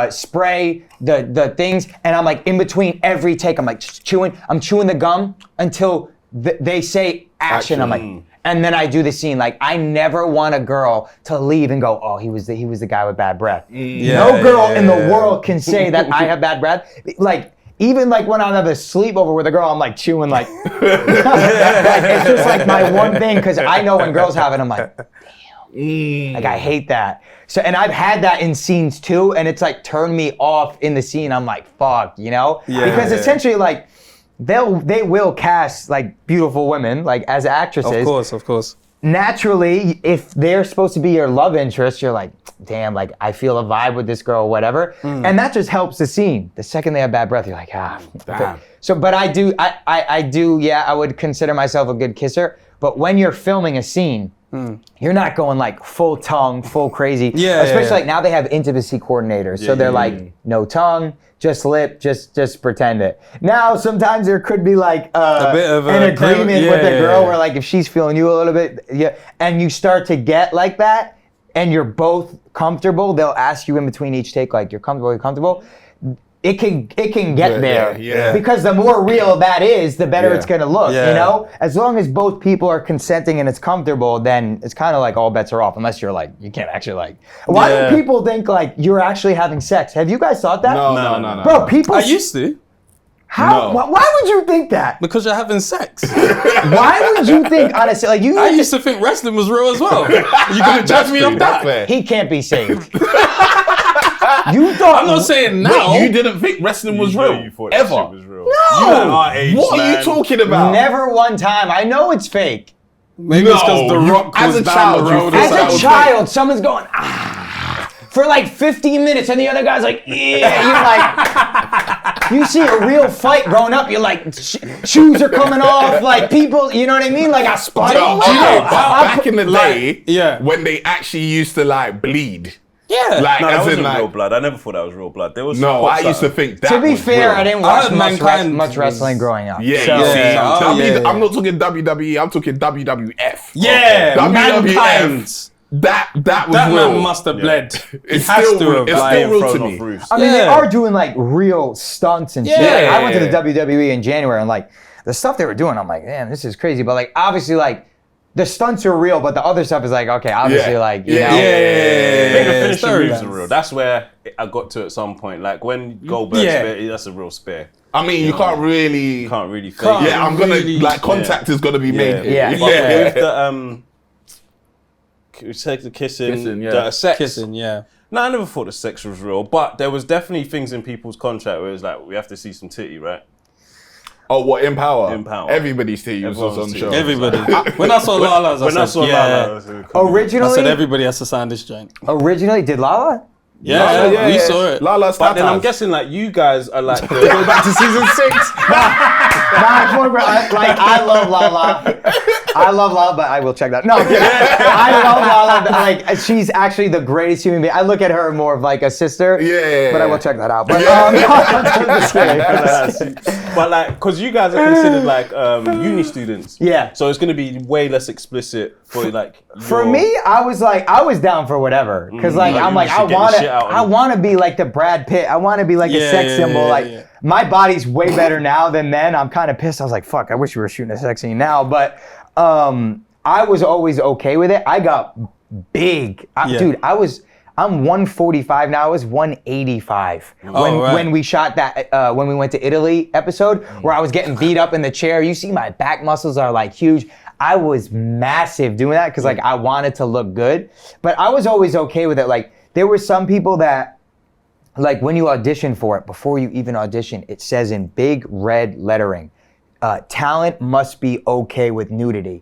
spray, the things, and I'm like in between every take. I'm like chewing. I'm chewing the gum until they say action. I'm like, and then I do the scene. Like I never want a girl to leave and go, oh, he was the guy with bad breath. No girl in the world can say that I have bad breath. Like. Even like when I'm having a sleepover with a girl, I'm like chewing like, like it's just like my one thing because I know when girls have it, I'm like, damn, like I hate that. So and I've had that in scenes too, and it's like turned me off in the scene. I'm like, fuck, you know, because essentially like they will cast like beautiful women like as actresses. Of course. Naturally, if they're supposed to be your love interest, you're like, damn, like I feel a vibe with this girl or whatever. And that just helps the scene. The second they have bad breath, you're like, Damn. So, but I do, I would consider myself a good kisser. But when you're filming a scene, you're not going like full tongue, full crazy. Especially like now they have intimacy coordinators. So they're like, no tongue, just lip, just pretend it. Now, sometimes there could be like a bit of an a agreement with the girl where like if she's feeling you a little bit, and you start to get like that, and you're both comfortable, they'll ask you in between each take, like, you're comfortable? It can get there. yeah. Because the more real that is, the better it's gonna look, Yeah. you know? As long as both people are consenting and it's comfortable, then it's kind of like all bets are off, unless you're like, you can't actually like, why do people think like you're actually having sex? Have you guys thought that? No. Bro, people, I used to, how, No. why would you think that? because you're having sex. Why would you think, honestly, like you I used to think wrestling was real as well. You gonna judge me off That's that? fair. he can't be saved. You thought I'm not saying now. Wait, you didn't think wrestling was real? You thought that ever? shit was real. No! You at our age, What are man. you talking about? never one time. I know it's fake. Maybe it's because The you- Rock as was a down child, the you road. thought or As that a something. was child, someone's going for like 15 minutes, and the other guy's like, yeah. You're like, you see a real fight growing up. You're like, shoes are coming off. Like people, you know what I mean? Like I spot. Back in the day, yeah. when they actually used to like bleed. Yeah. Like, No, that as in, wasn't like, real blood. I never thought that was real blood. There was no, some I pops used to out. think that To be was fair, real. I didn't I watch heard Mankind much wrestling growing up. Yeah, So- you see, Yeah. Oh, yeah. I'm not talking WWE, I'm talking WWF. Yeah. WWF. Mankind. That was That real. man must have bled. He It's has still to real. have. It's like- still real Thrown to off me. roofs. I mean, they Yeah. are doing like real stunts and shit. Yeah. I went to the WWE in January, and like the stuff they were doing, I'm like, man, this is crazy. But like, obviously, like the stunts are real, but the other stuff is like, okay, obviously, Yeah. like, you Yeah. know. I think the Yeah. finishing Story moves are lines. real. That's where I got to at some point. Like when Goldberg Yeah. spear, that's a real spear. I mean, you can't really. You can't really fake Can't. it. Yeah, I'm gonna Really- like contact is gonna be made. Yeah. But Yeah. with the kissing, Kissing, yeah. the sex. Kissing, yeah. No, I never thought the sex was real, but there was definitely things in people's contract where it was like, we have to see some titty, right? Oh, what in Power? In Power. Everybody's titty was Everyone's on titty. show. Everybody. When I saw Lala's, When I said, saw yeah. Lala, I was like, come on. I Originally, said everybody has to sign this joint. originally, did Lala? Yeah, we saw it. Lala's But then I'm tatas. guessing like you guys are like Go back to season 6. Like I love Lala. I love Lala, but I will check that. No, I'm kidding. I love Lala. Like she's actually the greatest human being. I look at her more of like a sister. Yeah. But I will check that out. But just kidding. but like, cause you guys are considered like uni students. Yeah. So it's gonna be way less explicit for like. For your- me, I was down for whatever. Cause like Like, I'm you like just I get the shit out of it. wanna be like the Brad Pitt. I wanna be like a Yeah, sex yeah, symbol. yeah, Like yeah. my body's way better now than then. I'm kind of pissed. I was like, fuck, I wish we were shooting a sex scene now. But I was always okay with it. I got big. Yeah. Dude, I'm 145 now. I was 185 Oh, right. when we shot that when we went to Italy episode where I was getting beat up in the chair. You see my back muscles are like huge. I was massive doing that because like I wanted to look good, but I was always okay with it. Like there were some people that like when you audition for it, before you even audition, it says in big red lettering, talent must be okay with nudity.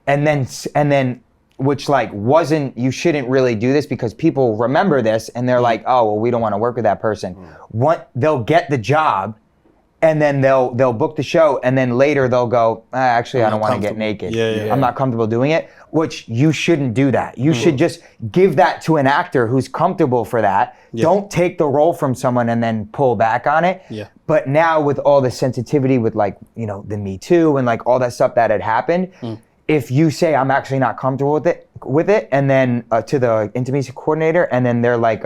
And then which like wasn't, you shouldn't really do this because people remember this and they're like, oh, well, we don't want to work with that person. They'll get the job and then they'll book the show and then later they'll go, actually, I don't want to get naked. Yeah. I'm not comfortable doing it, which you shouldn't do that. You should just give that to an actor who's comfortable for that. Don't take the role from someone and then pull back on it. Yeah. But now with all the sensitivity with like, you know, the Me Too and like all that stuff that had happened, if you say I'm actually not comfortable with it, and then to the intimacy coordinator, and then they're like,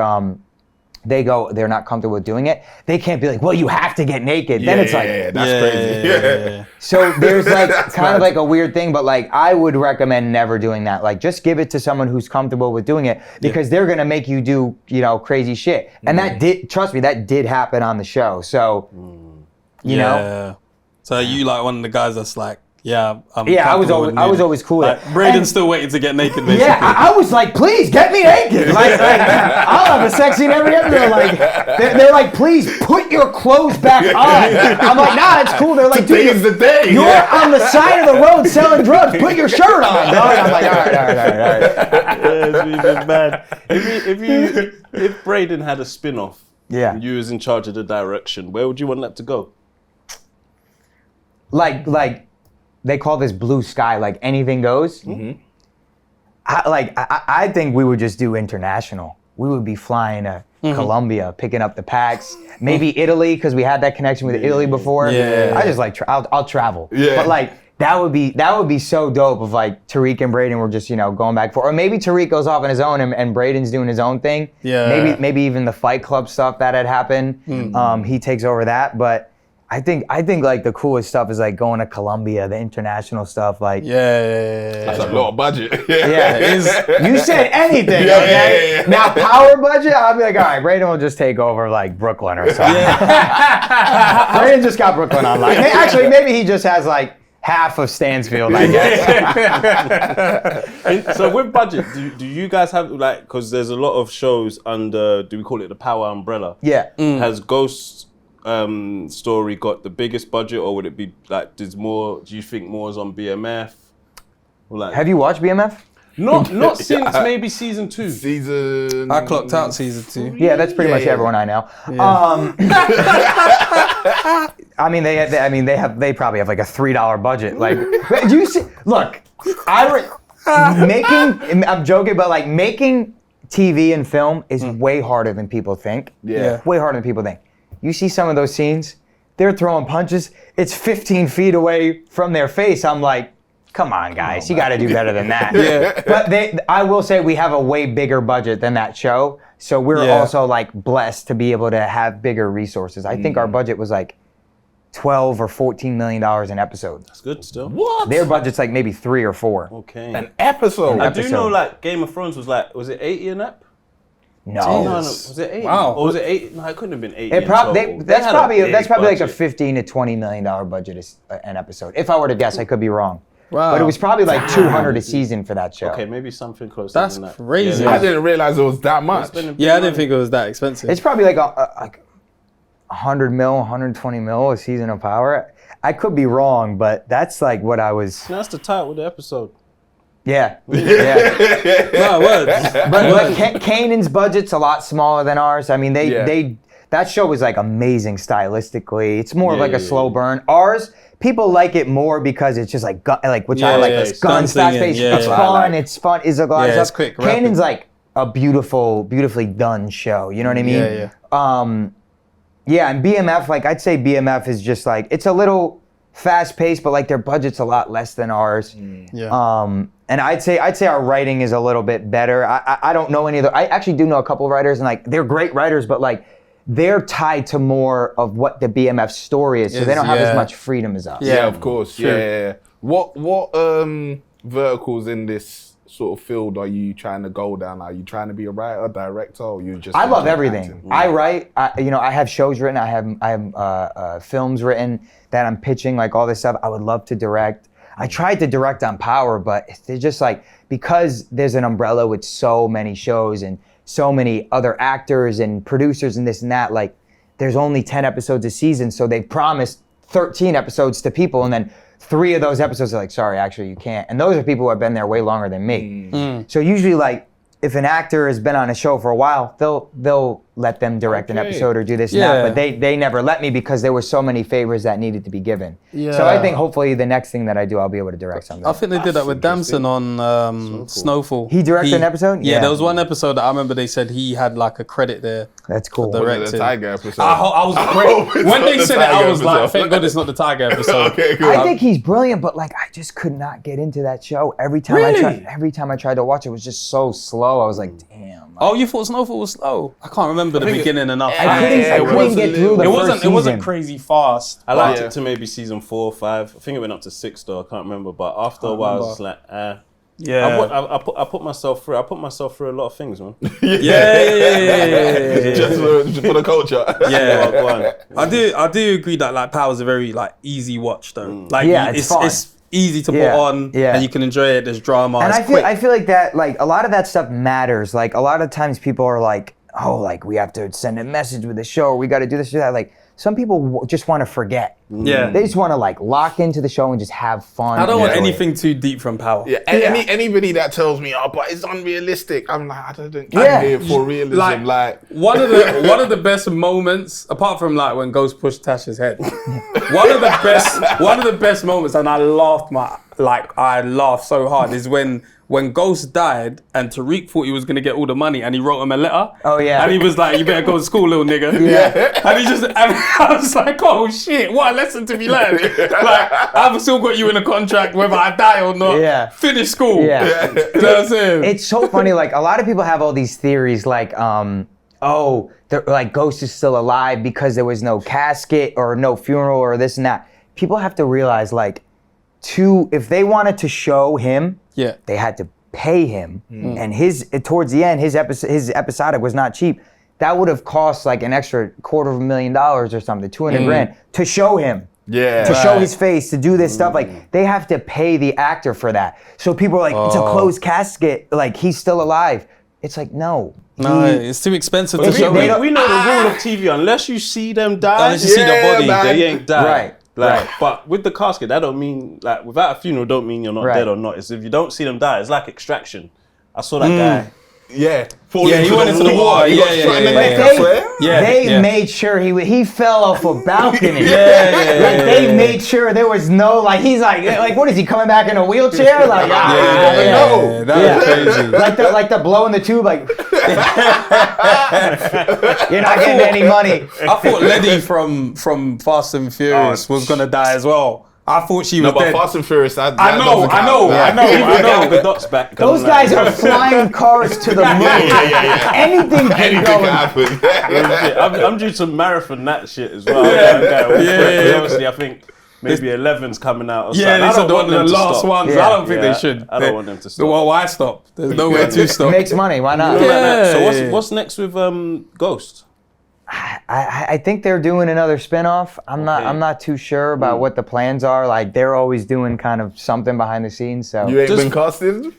they're not comfortable with doing it, they can't be like, well, you have to get naked. Then it's like, that's crazy. Yeah. so there's like kind of like a weird thing, but like I would recommend never doing that. Like just give it to someone who's comfortable with doing it because they're gonna make you do, you know, crazy shit. And that did, trust me, that did happen on the show. So, you know. So you like one of the guys that's like, yeah, I'm Yeah, I was comfortable with always cool with Like, it. Brayden's And- still waiting to get naked, basically. Yeah, I was like, please get me naked. Like I'll have a sex scene every episode. Like they're like, please put your clothes back on. I'm like, nah, it's cool. They're like, dude, Today's the day. you're Yeah. on the side of the road selling drugs. Put your shirt on, dog. I'm like, all right. Yeah, it's even bad. If Brayden had a spin-off, Yeah. and you was in charge of the direction, where would you want that to go? Like they call this blue sky. Like anything goes. I think we would just do international. We would be flying to Colombia, picking up the packs. Maybe Italy, because we had that connection with Italy before. Yeah. I just like I'll travel. Yeah. But like that would be so dope if like Tariq and Brayden were just, you know, going back and forth. Or maybe Tariq goes off on his own and Brayden's doing his own thing. Yeah. Maybe even the Fight Club stuff that had happened. He takes over that. But I think like the coolest stuff is like going to Colombia, the international stuff. Like Yeah. That's a lot of budget. yeah, It is. you said anything, Yeah, okay? yeah. Now power budget, I'll be like, all right, Brayden will just take over like Brooklyn or something. Brayden just got Brooklyn online. Actually, maybe he just has like half of Stansfield, I guess. So with budget, do you guys have like, because there's a lot of shows under, do we call it the Power umbrella? Yeah. Has Ghost Story got the biggest budget, or would it be like, do you think more is on BMF? Or like, Have you watched BMF? not since maybe season 2. Season. I clocked out season 2. Yeah, that's pretty much everyone I know. I mean, they probably have like a $3 budget. Like, do you see? Look, I'm joking, but like making TV and film is way harder than people think. Yeah. Way harder than people think. You see some of those scenes, they're throwing punches. It's 15 feet away from their face. I'm like, come on, guys, you got to do better than that. Yeah. But I will say we have a way bigger budget than that show. So we're also like blessed to be able to have bigger resources. I think our budget was like $12 or $14 million an episode. That's good still. What? Their budget's like maybe 3 or 4. Okay. An episode. I do know like Game of Thrones was like, was it 80 an ep? No. No, was it 80? Wow. Or was it 8? No, it couldn't have been 80. That's probably like a $15 $15 to $20 million budget an episode. If I were to guess, I could be wrong. Wow. But it was probably like 200 a season for that show. Okay, maybe something close That's than that. crazy. I didn't realize it was that much. Yeah, I didn't think it was that expensive. It's probably like like 100 mil, 120 mil a season of Power. I could be wrong, but that's like what I was. That's the title of the episode. Yeah. No, words. But Kanan's budget's a lot smaller than ours. I mean, that show was like amazing stylistically. It's more of like a slow burn. Ours, people like it more because it's just like gun, which I like. It's guns, fast paced. It's fun. It's fun. It's it's quick. Kanan's like a beautifully done show. You know what I mean? And BMF, like I'd say BMF is just like, it's a little fast paced, but like their budget's a lot less than ours. And I'd say our writing is a little bit better. I don't know any of the, I actually do know a couple of writers, and like they're great writers, but like they're tied to more of what the BMF story is, so they don't have as much freedom as us. Yeah, of course. Sure. Yeah. What verticals in this sort of field are you trying to go down? Are you trying to be a writer, director, or you just? I love everything. Acting? I write. I have shows written. I have films written that I'm pitching, like all this stuff. I would love to direct. I tried to direct on Power, but they're just like, because there's an umbrella with so many shows and so many other actors and producers and this and that, like there's only 10 episodes a season, so they promised 13 episodes to people, and then 3 of those episodes are like, sorry, actually you can't. And those are people who have been there way longer than me. So usually, like, if an actor has been on a show for a while, they'll let them direct an episode or do this and that, but they never let me because there were so many favors that needed to be given. So I think hopefully the next thing that I do, I'll be able to direct something. I think they did that with Damson on Snowfall. He directed an episode? Yeah, there was one episode that I remember they said he had like a credit there. That's cool. The Tiger episode. I was when they said it, I was like, thank God it's not the Tiger episode. Okay, cool. I think he's brilliant, but like I just could not get into that show. Every time I tried to watch it, was just so slow. I was like, damn. Oh, you thought Snowfall was slow? I can't remember the beginning enough. I couldn't get through the first season. It wasn't crazy fast. I liked it to maybe season 4 or 5. I think it went up to 6 though. I can't remember. But after a while, I was just like, I put myself through. I put myself through a lot of things, man. Yeah. Just for the culture. Yeah, I do agree that like Power's a very like easy watch though. Like it's easy to put on, and you can enjoy it. There's drama. And I feel like that, like a lot of that stuff matters. Like a lot of times people are like, oh, like we have to send a message with the show, or we got to do this or that. Like some people just want to forget. Yeah, they just want to like lock into the show and just have fun. I don't want anything too deep from Power. Yeah, anybody that tells me, oh, but it's unrealistic, I'm like, I don't care here for realism. Like one of the best moments, apart from like when Ghost pushed Tasha's head, one of the best moments, and I laughed so hard, is when Ghost died and Tariq thought he was gonna get all the money and he wrote him a letter. Oh yeah. And he was like, you better go to school, little nigga. Yeah. And I was like, oh shit, what a lesson to be learned. Like, I've still got you in a contract whether I die or not. Yeah. Finish school. Yeah. You know what I'm saying? It's so funny, like a lot of people have all these theories like, like Ghost is still alive because there was no casket or no funeral or this and that. People have to realize like, if they wanted to show him, they had to pay him, and towards the end, his episodic was not cheap. That would have cost like an extra $250,000 or something, 200 grand to show him. to show his face, to do this stuff. Like, they have to pay the actor for that. So people are like, it's a closed casket. Like, he's still alive. It's like, no. No, it's too expensive to We, show it. we know the rule of TV. Unless you see them die, Unless you see the body, they ain't died. Right. Like, but with the casket, that don't mean, like, without a funeral, don't mean you're not dead or not. It's if you don't see them die, it's like Extraction. I saw that guy. Yeah. He went into the water. They made sure he fell off a balcony. They made sure there was no, like, he's like, what is he, coming back in a wheelchair? Like, That was crazy. like the blow in the tube, like, you're not getting any money. I thought Letty from Fast and Furious was gonna die as well. I thought she was No, but dead. Fast and Furious, I know. The dots back. Those guys are flying cars to the moon. Anything can Anything go. can happen. I'm due to marathon that shit as well. Obviously, I think maybe 11's coming out or something. Yeah, I these are don't want the them to last stop. ones. Yeah. I don't think they should. I don't want them to stop. Well, why stop? There's nowhere to stop. Makes money. Why not? So what's next with Ghost? I think they're doing another spinoff. I'm not too sure about what the plans are. Like, they're always doing kind of something behind the scenes. So You ain't been casted?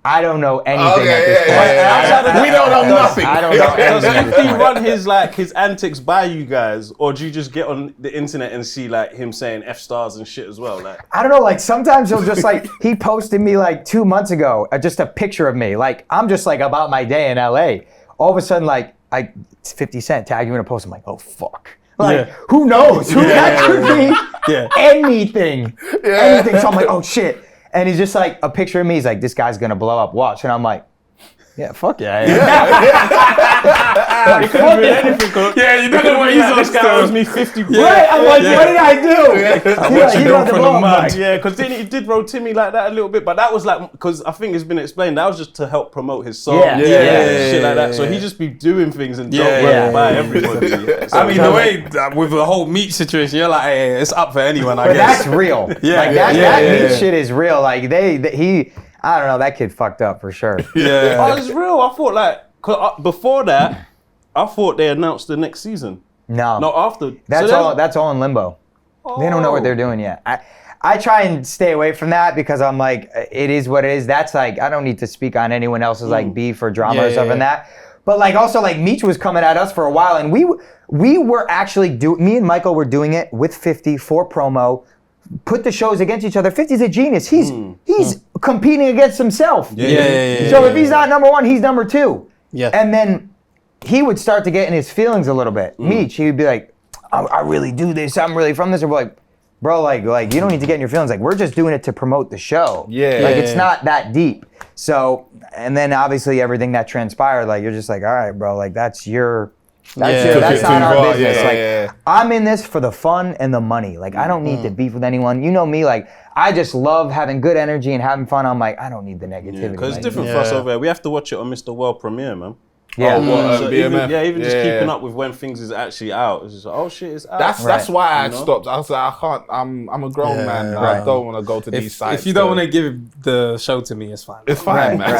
I don't know anything at this point. We don't know nothing. I don't know Does anything. 50 run his antics by you guys, or do you just get on the internet and see like him saying F stars and shit as well? Like, I don't know, like sometimes he'll just like, he posted me like 2 months ago, just a picture of me. Like, I'm just like about my day in LA. All of a sudden, like, it's 50 Cent tag you in a post. I'm like, oh fuck. Like, who knows? That could be anything. Anything. So I'm like, oh shit. And he's just like a picture of me. He's like, this guy's gonna blow up. Watch. And I'm like, yeah, fuck yeah. Like, fuck it. Yeah, you don't know what he's on. this guy owes me 50 bucks. Right? I'm like, what did I do? I watched you go from the mud. Yeah, because he did roll Timmy like that a little bit, but that was like, because I think it's been explained, that was just to help promote his song. Shit like that. So he just be doing things and don't run by everybody. So I mean, the way with the whole Meech situation, you're like, hey, it's up for anyone, I But guess. that's real. Like, that Meech shit is real. Like, he, I don't know, that kid fucked up for sure. Oh, it's real. I thought like, 'cause, before that, I thought they announced the next season. No. Not after. That's all in limbo. They don't know what they're doing yet. I try and stay away from that because I'm like, it is what it is. That's like, I don't need to speak on anyone else's like beef or drama or stuff in that. But like also like Meech was coming at us for a while, and we were actually me and Michael were doing it with 50 for promo, put the shows against each other. 50's a genius. He's competing against himself. So if he's not number one, he's number two. And then he would start to get in his feelings a little bit. Meech, he would be like, I really do this. I'm really from this. Or like, bro, like you don't need to get in your feelings. Like, we're just doing it to promote the show. Like, it's not that deep. So, and then obviously everything that transpired, like, you're just like, all right, bro, like, that's that's not our business. I'm in this for the fun and the money. Like, I don't need to beef with anyone. You know me, like, I just love having good energy and having fun. I'm like, I don't need the negativity. Because it's different for us over here. We have to watch it on Mr. World Premiere, man. BMF. Even just keeping up with when things is actually out. It's just like, oh shit, it's out. That's why I stopped. I was like, I can't. I'm a grown man. I don't want to go to these sites. If you don't want to give the show to me, it's fine. It's fine, man.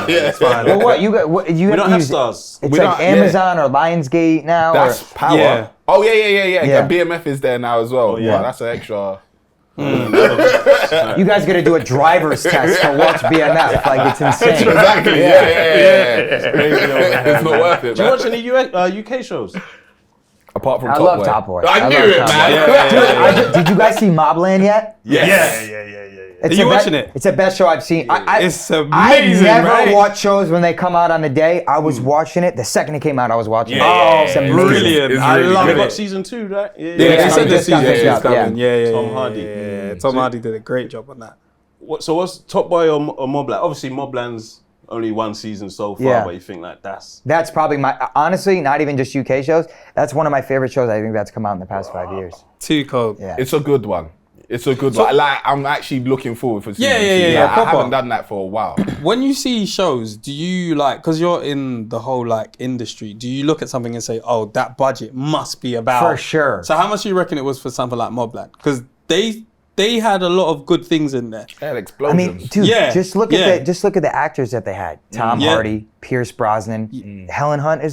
It's fine. Well, what you got? You we have don't to have use stars. It's like Amazon or Lionsgate now. That's or, power. Yeah. Oh yeah. BMF is there now as well. yeah. Wow, that's an extra. You guys got to do a driver's test to watch BMF. Like, it's insane. Exactly. It's crazy over here. It's not worth it. Do you Man. watch any UK shows? Apart from I Top love Boy. Top Boy. I knew love it, Top man. Boy. Did you guys see Mobland yet? Yes. It's Are you the watching it? It's the best show I've seen. It's amazing, I never right? watch shows when they come out on the day. I was watching it. The second it came out, I was watching it. It's amazing. brilliant. It's I really love We good. got it. season 2, right? Yeah, Yeah, they said it the just got season picked 2 up, is coming. Yeah. Tom Hardy. Yeah. Tom Hardy did a great job on that. So what's Top Boy or Mobland? Obviously, Mobland's only one season so far, Yeah. but you think like That's probably honestly, not even just UK shows. That's one of my favorite shows. I think that's come out in the past 5 years. Too cold. Yeah. It's a good one. It's a good one. Like, I'm actually looking forward for season 2. Yeah, I proper. haven't done that for a while. When you see shows, do you like, because you're in the whole like industry, do you look at something and say, oh, that budget must be about? For sure. So how much do you reckon it was for something like Mobland? Because they had a lot of good things in there. They had I explosions. mean, dude, Yeah, just look yeah. at the actors that they had. Tom Yeah. Hardy, Pierce Brosnan, Helen Hunt.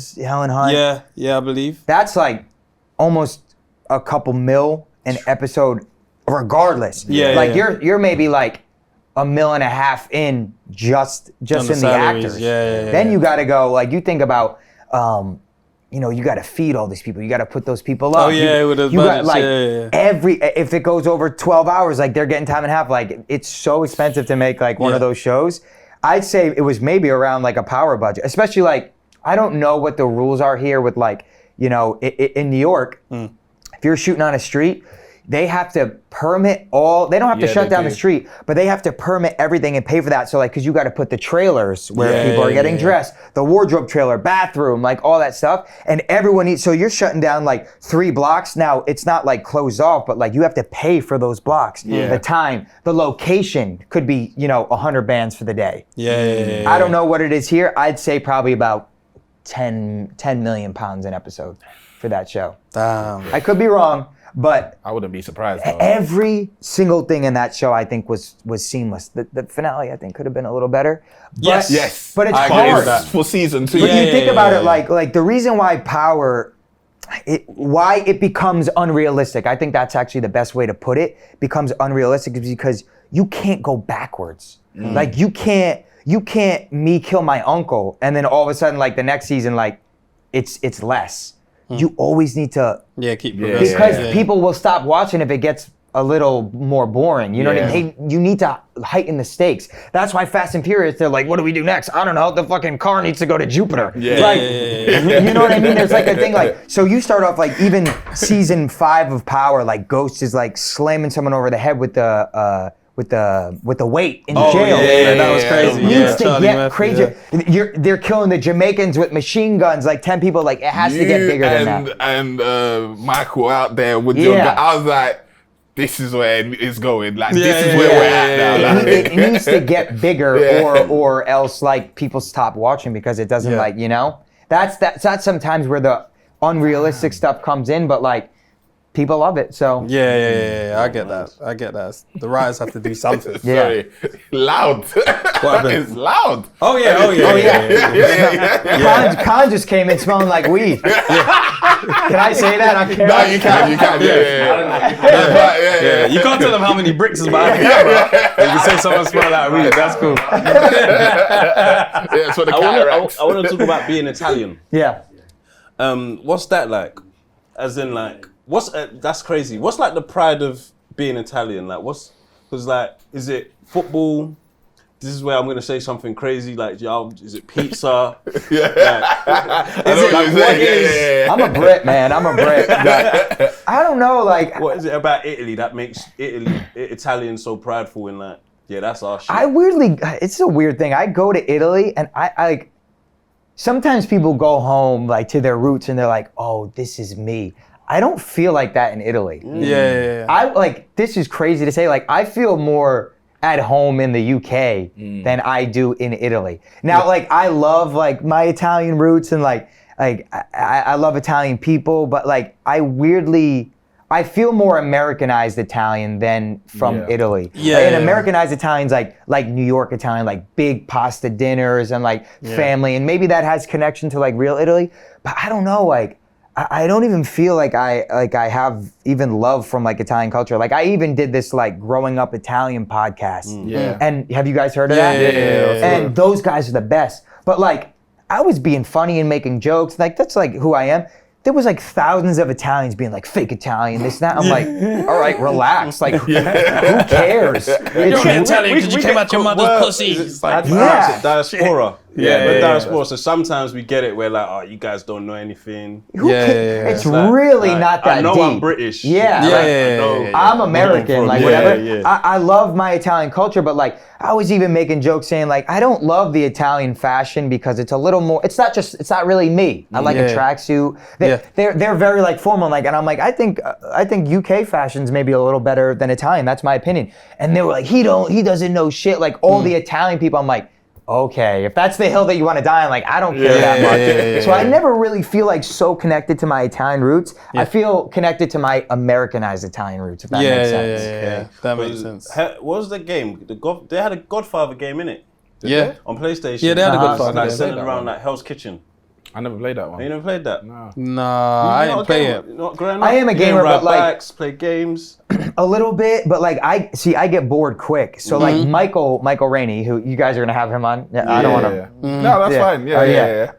Yeah, I believe. That's like almost a couple mil an episode regardless. Yeah, you're maybe like $1.5 million in just in the salaries. actors. Yeah. Then you got to go, like, you think about, you got to feed all these people. You got to put those people up. Oh yeah, with the budgets, if it goes over 12 hours, like they're getting time and a half. Like it's so expensive to make like one of those shows. I'd say it was maybe around like a power budget, especially like, I don't know what the rules are here with like, in New York, if you're shooting on a street, they have to permit they don't have to shut down the street, but they have to permit everything and pay for that. So like, cause you got to put the trailers where people are getting dressed, the wardrobe trailer, bathroom, like all that stuff. And everyone needs, so you're shutting down like 3 blocks. Now it's not like closed off, but like you have to pay for those blocks. The time, the location could be, 100 bands for the day. I don't know what it is here. I'd say probably about 10 million pounds an episode for that show. Damn. I could be wrong. But I wouldn't be surprised though. Every single thing in that show, I think, was seamless. The finale, I think, could have been a little better. But, Yes. But it's I agree hard. with that. For season 2. But you think about it, like the reason why why it becomes unrealistic, I think that's actually the best way to put it, becomes unrealistic, is because you can't go backwards. Like you can't me kill my uncle and then all of a sudden like the next season like it's less. You always need to keep progressing. because people will stop watching if it gets a little more boring. You know what I mean? You need to heighten the stakes. That's why Fast and Furious, they're like, what do we do next? I don't know. The fucking car needs to go to Jupiter. You know what I mean? There's like a thing like, so you start off like even season 5 of Power, like Ghost is like slamming someone over the head with the weight in jail. That was crazy. It needs to Charlie get Murphy, crazy. They're killing the Jamaicans with machine guns, like 10 people. Like it has to get bigger than that. And Michael out there with your guy. I was like, this is where it's going. Like this is where we're at now. Like. It needs to get bigger, or else like people stop watching because it doesn't like That's sometimes where the unrealistic stuff comes in, but like. People love it, so. I get that. The writers have to do something. Sorry. Loud. It's loud. Oh yeah. Khan just came in smelling like weed. Can I say that on camera? No, you can. Yeah. You can't tell them how many bricks is behind the camera. You can say someone smell like weed. That's cool. That's what the cataracts. I want to talk about being Italian. Yeah. What's that like? As in like, that's crazy. What's like the pride of being Italian? Like because like, is it football? This is where I'm going to say something crazy. Like, is it pizza? I'm a Brit, man. I'm a Brit. Like, I don't know, like. What is it about Italy that makes Italian so prideful in that? Yeah, that's our shit. It's a weird thing. I go to Italy and I like, sometimes people go home like to their roots and they're like, oh, this is me. I don't feel like that in Italy. I like, this is crazy to say, like I feel more at home in the UK than I do in Italy. Now, like I love like my Italian roots and like I love Italian people, but like I feel more Americanized Italian than from Italy. And Americanized Italian's like New York Italian, like big pasta dinners and like family, and maybe that has connection to like real Italy. But I don't know, like I don't even feel like I have even love from like Italian culture. Like I even did this like growing up Italian podcast. And have you guys heard of that? And those guys are the best. But like I was being funny and making jokes. Like that's like who I am. There was like thousands of Italians being like fake Italian, this, that. I'm like, all right, relax. Like, who cares? You're Italian because you came out your mother's pussy. It's like diaspora. Diaspora. So sometimes we get it where like, oh, you guys don't know anything. It's really not that I know deep. I'm British. I'm American, like whatever. I love my Italian culture, but like I was even making jokes saying like I don't love the Italian fashion because it's a little more. It's not really me. I like a tracksuit. They're very like formal, like, and I'm like I think UK fashion's maybe a little better than Italian. That's my opinion. And they were like he doesn't know shit. Like all the Italian people, I'm like. Okay, if that's the hill that you want to die on, like I don't care that much. So I never really feel like so connected to my Italian roots. I feel connected to my Americanized Italian roots, if that makes sense. That makes sense. What was the game? They had a Godfather game in it. On PlayStation. Yeah, they had a Godfather like game. centered around like Hell's Kitchen. I never played that one. You never played that? No. Nah, I didn't play it. Not growing up. I am a You gamer, didn't ride but, like- bikes, play games. A little bit, but like I get bored quick. So like Michael Rainey, who you guys are gonna have him on. I don't want to. No, that's fine. Yeah.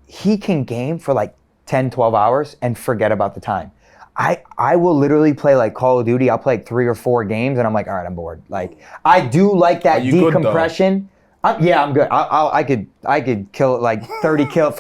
He can game for like 10, 12 hours and forget about the time. I will literally play like Call of Duty. I'll play like 3 or 4 games and I'm like, all right, I'm bored. Like I do like that Are you good, though? decompression. I'm good. I could kill like 40 kills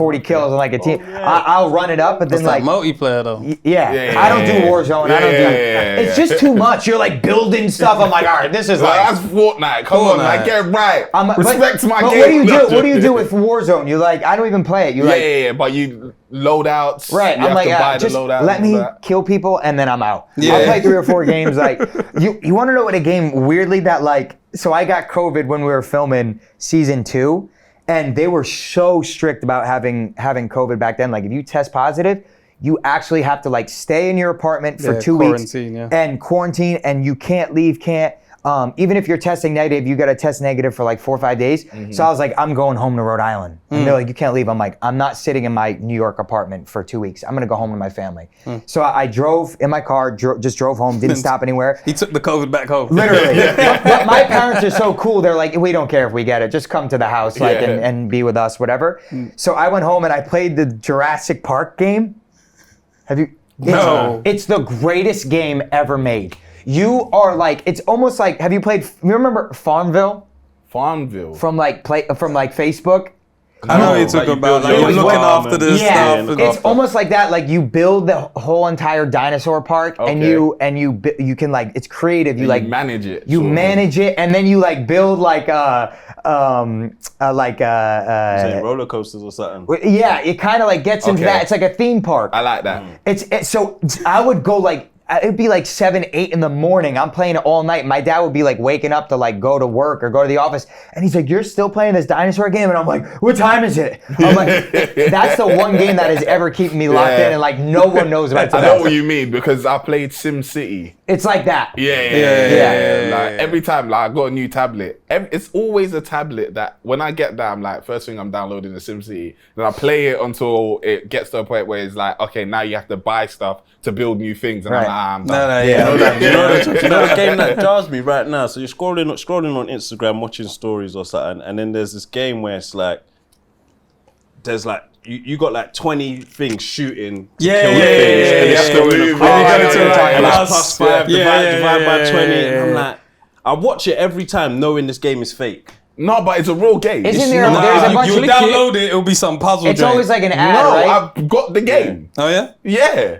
on like a team. I'll run it up, but then It's like like multiplayer though. I don't do Warzone. I don't do. It's just too much. You're like building stuff. I'm like, all right, this is Like, like. that's Fortnite. Come on, like, get it right. Respect my but game. What do you do? What do you do with Warzone? You like, I don't even play it. You like, but you loadouts. right? You I'm have like, to buy the just loadout let and all me that. kill people and then I'm out. Yeah. I'll play 3 or 4 games. Like, you want to know what a game weirdly that like. So I got COVID when we were filming season 2, and they were so strict about having COVID back then. Like, if you test positive, you actually have to like stay in your apartment for 2 weeks and quarantine, and you can't leave, even if you're testing negative, you got to test negative for like 4 or 5 days. So I was like, I'm going home to Rhode Island. And they're like, you can't leave. I'm like, I'm not sitting in my New York apartment for 2 weeks. I'm going to go home with my family. So I drove in my car, just drove home, didn't stop anywhere. He took the COVID back home. Literally. But my parents are so cool. They're like, we don't care if we get it. Just come to the house like and be with us, whatever. So I went home and I played the Jurassic Park game. Have you? No. It's the greatest game ever made. You are like, it's almost like, have you played, you remember Farmville? Farmville. From like Facebook? I know what you're talking about. Like, you're looking after this stuff. It's almost like that. Like you build the whole entire dinosaur park, and you can like, it's creative. You like manage it. You manage it, and then you like build like roller coasters or something. Yeah, it kind of like gets into that. It's like a theme park. I like that. It's so I would go like. It'd be like 7, 8 in the morning. I'm playing it all night. My dad would be like waking up to like go to work or go to the office. And he's like, you're still playing this dinosaur game? And I'm like, what time is it? I'm like, that's the one game that is ever keeping me locked in and like no one knows about it. I know what you mean because I played SimCity. It's like that. Yeah. Like every time, like I got a new tablet. It's always a tablet that when I get that, I'm like, first thing I'm downloading the SimCity. Then I play it until it gets to a point where it's like, okay, now you have to buy stuff to build new things. And I'm like, I'm done. You know the game that jars me right now? So you're scrolling on Instagram, watching stories or something, and then there's this game where it's like, there's like, you got like 20 things shooting to kill the things, and you have to move. And that's plus 5, divide by 20, and I'm like, I watch it every time knowing this game is fake. No, but it's a real game. Isn't there? There's a bunch You of download it, it'll be some puzzle. It's always like an ad, No, right? I've got the game. Oh yeah? Yeah.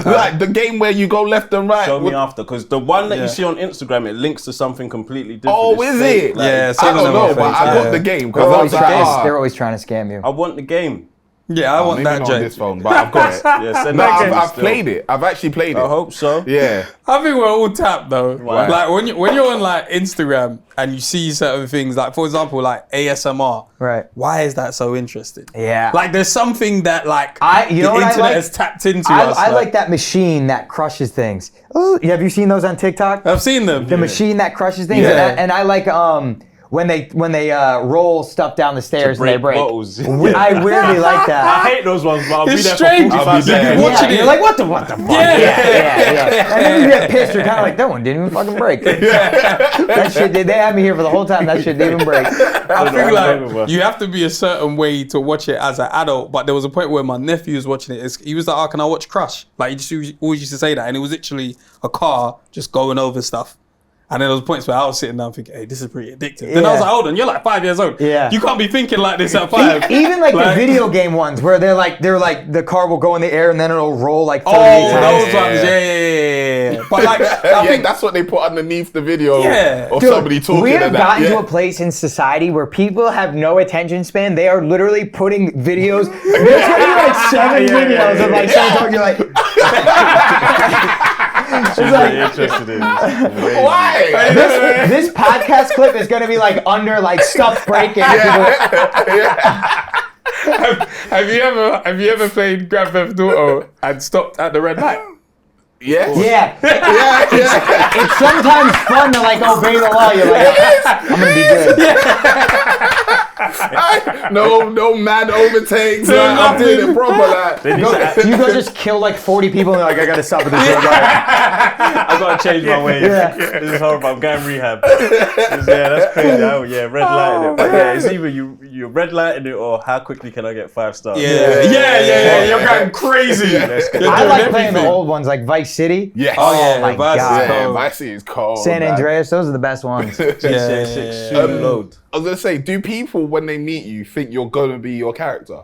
Like the game where you go left and right. Show me after, because the one that you see on Instagram, it links to something completely different. Oh, It's is fake. it? Like, Yeah, I don't know, but I got the game because I was like, They're always trying to scam you. I want the game. Yeah, I want maybe that not on joint. this phone, but I've got it. Yeah, send No, that to me I've still. played it. I've actually played it. I hope so. Yeah. I think we're all tapped though. Why? Like when you're on like Instagram and you see certain things, like for example, like ASMR. Right. Why is that so interesting? Yeah. Like there's something that like you know the what I internet like? has tapped into I us. like that machine that crushes things. Ooh, have you seen those on TikTok? I've seen them. The machine that crushes things, Yeah. and I like when they roll stuff down the stairs and they break. bottles. I weirdly like I that. hate those ones, but I'll be It's there strange. for 45 I'll be there. seconds. Watching You're it. like, what the fuck? Yeah. And then you get pissed. You're kind of like, that one didn't even fucking break. That shit, they had me here for the whole time. That shit didn't even break. I think like you have to be a certain way to watch it as an adult. But there was a point where my nephew was watching it. He was like, "Oh, can I watch Crush?" Like he just always used to say that, and it was literally a car just going over stuff. And then there was points where I was sitting down thinking, hey, this is pretty addictive. Then I was like, hold on, you're like 5 years old. Yeah. You can't be thinking like this at 5. Even like the video game ones where they're like the car will go in the air and then it'll roll like 38 Oh, times. those ones, yeah. But like, I think that's what they put underneath the video of Dude, somebody talking. we have and that. gotten to a place in society where people have no attention span. They are literally putting videos. There's gonna be like 7 videos of like someone talking. You're like, She's really interested in this. Why? this podcast clip is gonna be like under like stuff breaking. Have you ever played Grand Theft Auto and stopped at the red light? Yes. Yeah. Yeah. It's sometimes fun to like obey the law. You're like, I'm gonna be good. no mad overtakes. Like, I'm doing it proper. Like, You go just kill like 40 people and they're like, I gotta stop with this. I gotta change my ways. This is horrible. I'm going rehab. That's crazy. Red lighting it. But yeah, it's either you're red lighting it or how quickly can I get 5 stars? Yeah. You're going crazy. I like playing the old ones like Vice City. yes. Oh my Vice is God. cold. Vice City is cold. San man. Andreas, those are the best ones. GTA 6 soon load. I was gonna say, do people when they meet you think you're gonna be your character?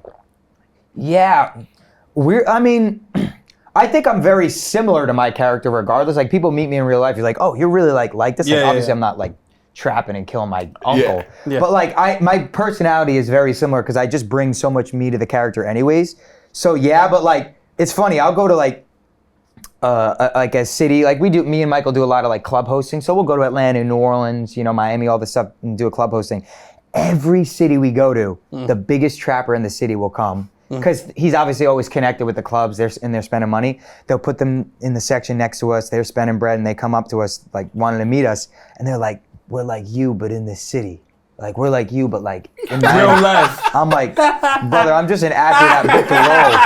Yeah. I think I'm very similar to my character regardless. Like people meet me in real life, you're like, oh, you're really like this. Like, obviously I'm not like trapping and killing my uncle. Yeah. But like my personality is very similar because I just bring so much me to the character anyways. So yeah, but like it's funny, I'll go to like a city, like me and Michael do a lot of like club hosting. So we'll go to Atlanta, New Orleans, Miami, all this stuff and do a club hosting. Every city we go to, the biggest trapper in the city will come. Because he's obviously always connected with the clubs, they're spending money. They'll put them in the section next to us, they're spending bread, and they come up to us, like, wanting to meet us. And they're like, we're like you, but in this city. Like, we're like you, but like, in Real life. I'm like, brother, I'm just an actor that booked a role.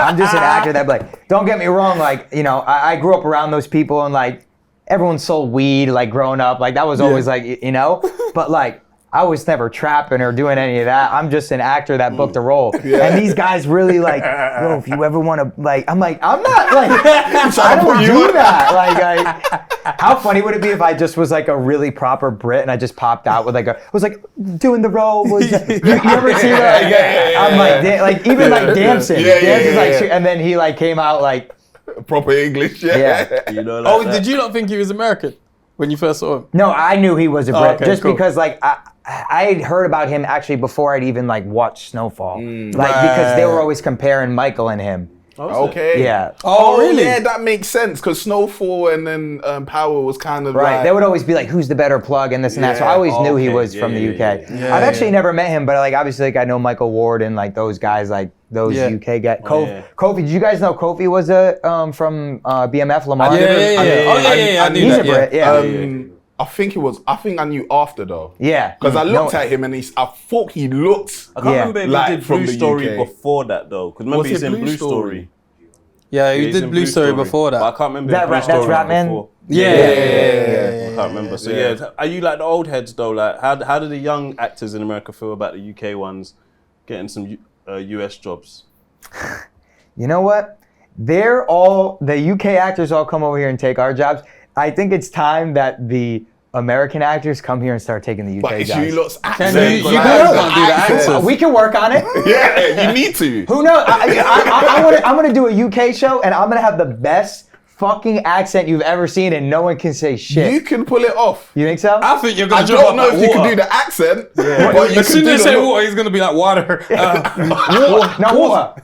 I'm just an actor that, like, don't get me wrong, like, I grew up around those people, and, like, everyone sold weed, like, growing up. Like, that was always, like, but, like, I was never trapping or doing any of that. I'm just an actor that booked a role. And these guys really like, yo, if you ever want to, like, I'm like, I'm not, like, I don't do that. Like, how funny would it be if I just was like a really proper Brit and I just popped out with was like doing the role. You ever see that? I'm like, even like dancing. Like, and then he like came out like. Proper English, Did you not think he was American when you first saw him? No, I knew he was a Brit cool. because like I had heard about him actually before I'd even like watched Snowfall, because they were always comparing Michael and him. Okay. Yeah. Oh, really? Yeah, that makes sense because Snowfall and then Power was kind of right. They would always be like, "Who's the better plug?" and this and that. So I always knew he was from the UK. I've actually never met him, but like obviously like I know Michael Ward and like those guys, like those UK guys. Kofi, did you guys know Kofi was from BMF Lamar? I knew He's that. a Brit. Yeah. I think I knew after though. Yeah. Because I looked at him and I thought he looked. I can't remember if like he did from Blue the Story UK. before that though. Because remember he's in Blue Story. Yeah, he He's did in Blue Story before that. But I can't remember That if Blue that's Story Ratman? before. Yeah. I can't remember. So are you like the old heads though? Like how do the young actors in America feel about the UK ones getting some US jobs? You know what? The UK actors all come over here and take our jobs. I think it's time that the American actors come here and start taking the UK But it's jobs. you lot's You accent. guys can't do the accents. We can work on it. Yeah, you need to. Who knows? I'm gonna do a UK show and I'm gonna have the best fucking accent you've ever seen and no one can say shit. You can pull it off. You think so? I think you're going I to jump don't up know like if you water. can do the accent, but you As can soon do as the they say look. water, he's going to be like water.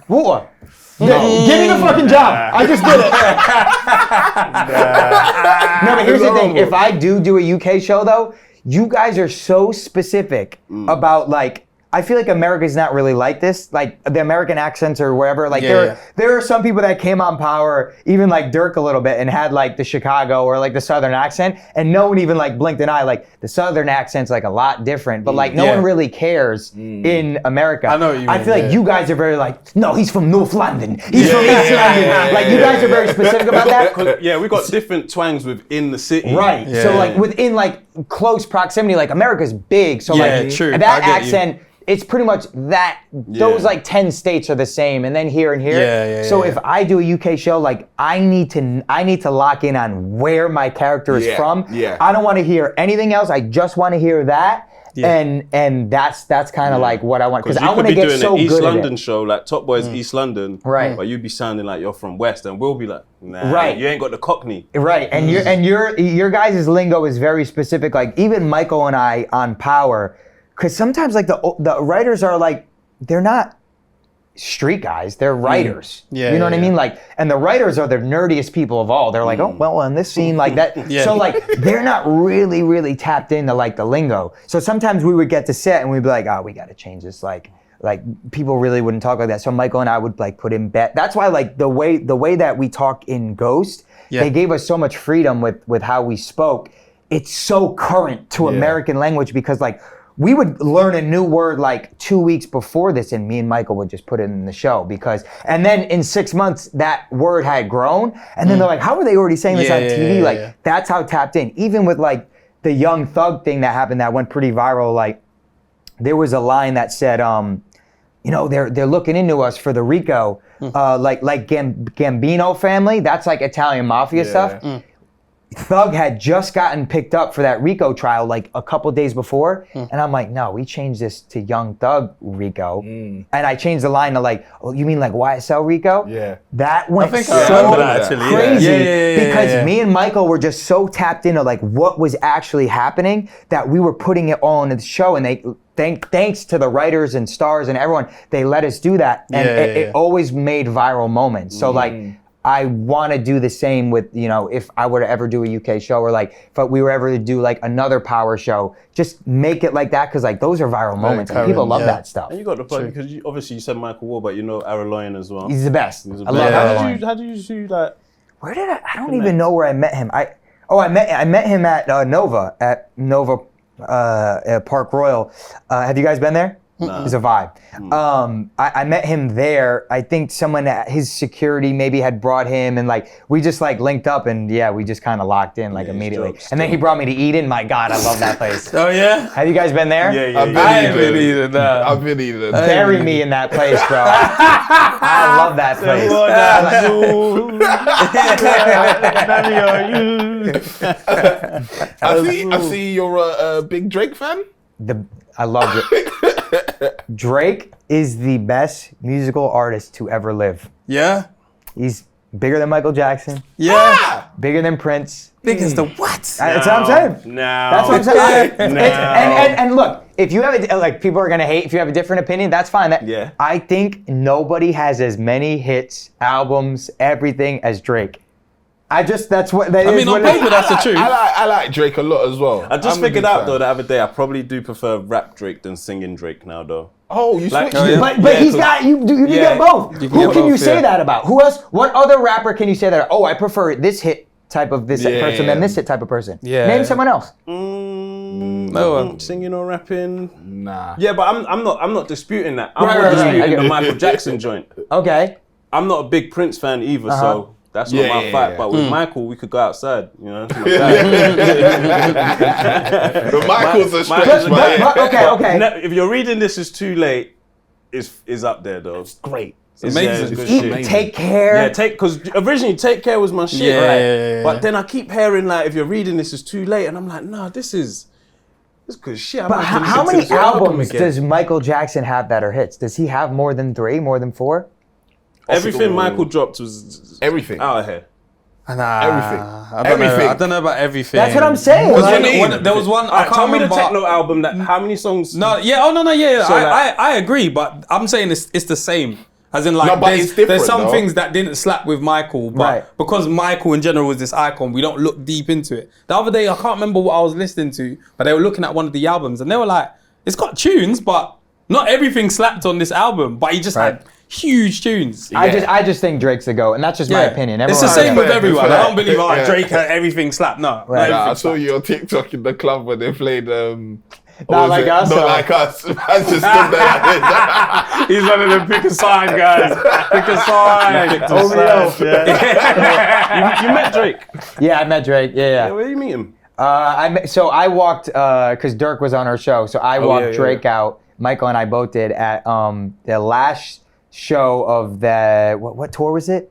Water. Give me the fucking job. I just did it. No, but here's the thing. If I do a UK show though, you guys are so specific about like, I feel like America's not really like this, like the American accents or wherever. Like there are some people that came on Power, even like Durk a little bit, and had like the Chicago or like the Southern accent, and no one even like blinked an eye. Like the Southern accent's like a lot different, but like no one really cares in America. I know what you mean. I feel like you guys are very like, no, he's from North London. He's from East London. Like you guys are very specific about that. Yeah, we got different twangs within the city. Right. So like within like close proximity, like America's big. So like true. that I get you. accent, it's pretty much that those like 10 states are the same, and then here and here. So if I do a UK show, like I need to lock in on where my character is from. I don't want to hear anything else. I just want to hear that. And that's kind of like what I want, because I want to get so good East at London it. show, like Top Boy's East London, Right. But you'd be sounding like you're from West, and we'll be like, nah, Right. you ain't got the Cockney. Right, and your guys' lingo is very specific. Like even Michael and I on Power, because sometimes like the writers are like, they're not street guys, they're writers. You know what I mean? Like, and the writers are the nerdiest people of all. They're like, oh well, on this scene like that. So like they're not really tapped into like the lingo. So sometimes we would get to set and we'd be like, oh, we got to change this. Like people really wouldn't talk like that. So Michael and I would like put in bet. That's why like the way that we talk in Ghost, they gave us so much freedom with how we spoke. It's so current to American language because like we would learn a new word like 2 weeks before this, and me and Michael would just put it in the show and then in 6 months that word had grown, and then they're like, how are they already saying this on TV? That's how tapped in. Even with like the Young Thug thing that happened that went pretty viral, like there was a line that said, they're looking into us for the RICO, like Gambino family. That's like Italian mafia stuff. Thug had just gotten picked up for that RICO trial like a couple days before, and I'm like, no, we changed this to Young Thug RICO, and I changed the line to like, oh, you mean like YSL RICO? Yeah. That went I so remember that, actually, crazy because me and Michael were just so tapped into like what was actually happening that we were putting it all into the show, and thanks to the writers and stars and everyone, they let us do that, and it always made viral moments. So like, I want to do the same with, if I were to ever do a UK show, or like if we were ever to do like another power show, just make it like that, because like those are viral moments and people love that stuff. And you got the point, because obviously you said Michael Wall, but Araloyan as well. He's the best. He's the I love best. Araloyan. How did you do that? Where did I don't even know where I met him. I met him at Nova at Park Royal. Have you guys been there? No. It's a vibe. I met him there. I think someone at his security maybe had brought him, and like we just like linked up, and we just kind of locked in like immediately. And then he brought me to Eadn. My God, I love that place. Oh yeah? Have you guys been there? Yeah. I've been Eadn. Bury me in that place, bro. I love that place. I see you're a big Drake fan. I love it. Drake is the best musical artist to ever live. Yeah? He's bigger than Michael Jackson. Yeah. Bigger than Prince. Big as the what? That's what I'm saying. No. That's what I'm saying. No. And look, if you have like people are gonna hate if you have a different opinion, that's fine. I think nobody has as many hits, albums, everything as Drake. That's what I mean, on paper, that's the truth. I like Drake a lot as well. I just figured out though the other day, I probably do prefer rap Drake than singing Drake now though. Oh, you switched yeah. it. But he's got you get both. You can Who get can you both, say that about? Who else? What other rapper can you say that? Oh, I prefer this hit type of this person than this hit type of person. Yeah. Name someone else. No. Singing or rapping? Nah. Yeah, but I'm not disputing that. I'm Right, not right, right. disputing the Michael Jackson joint. Okay. I'm not a big Prince fan either, so that's not my fight. But with Michael, we could go outside, you know. But Michael's a stretch, man. Okay. If you're reading this is too late, is up there though. It's great. It's amazing. good shit. Take Care. Yeah, because originally Take Care was my shit, Yeah, right? yeah. But then I keep hearing like, if you're reading this is too late, and I'm like, nah, this is good shit. But how many albums does Michael Jackson have that are hits? Does he have more than 3, more than 4? Everything Michael dropped was everything out of here. Everything. I don't know about everything. That's what I'm saying. There was one. I Tell can't me the remember. techno album that. How many songs? No, yeah. Oh no. So I agree, but I'm saying it's the same. As in, like, No, but it's different, there's some though. things that didn't slap with Michael, but because Michael in general was this icon, we don't look deep into it. The other day, I can't remember what I was listening to, but they were looking at one of the albums, and they were like, "It's got tunes, but not everything slapped on this album." But he just had huge tunes. I just think Drake's the GOAT, and that's just my opinion. It's the same with everyone. I don't believe Drake had Yeah. everything slapped. No. Right. Nah, I saw you on TikTok in the club when they played Not Like Us. Not Like Us. I just stood there. He's one of them pick a side guys. Pick a side. You met Drake? Yeah, I met Drake. Yeah. Where did you meet him? I walked because Durk was on our show, so I walked Drake out. Michael and I both did at the last show of the what tour was it?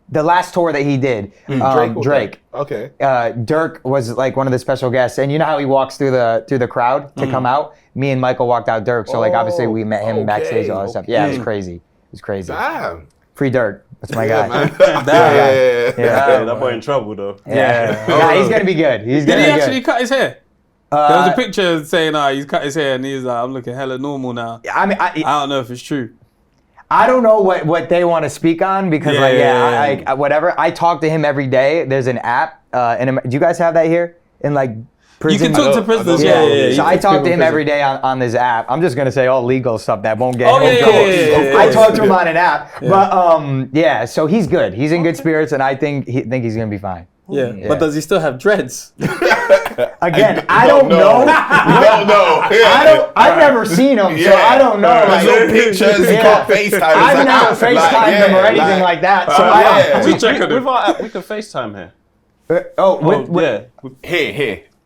The last tour that he did, Drake. Okay. Durk was like one of the special guests, and you know how he walks through the crowd to come out. Me and Michael walked out Durk, so like obviously we met him backstage, all that stuff. Yeah, it was crazy. It was crazy. Damn. Free Durk. That's my guy. Man. Yeah, that boy in trouble though. Yeah, he's gonna be good. He's Did gonna he be actually good. cut his hair? There was a picture saying he's cut his hair, and he's like, I'm looking hella normal now. I mean, I don't know if it's true. I don't know what they want to speak on because I whatever. I talk to him every day. There's an app. Do you guys have that here in like prison? You can talk to prisoners. So I talk to him every day on this app. I'm just gonna say all legal stuff that won't get. I I talk to him on an app, but so he's good. He's in good spirits, and I think he's gonna be fine. Yeah. But does he still have dreads? Again, I don't know. You don't know. I've never seen him, so I don't know. There's no pictures. You can't FaceTime. I've never FaceTimed him or anything like that. So With our app, we can FaceTime here. Here.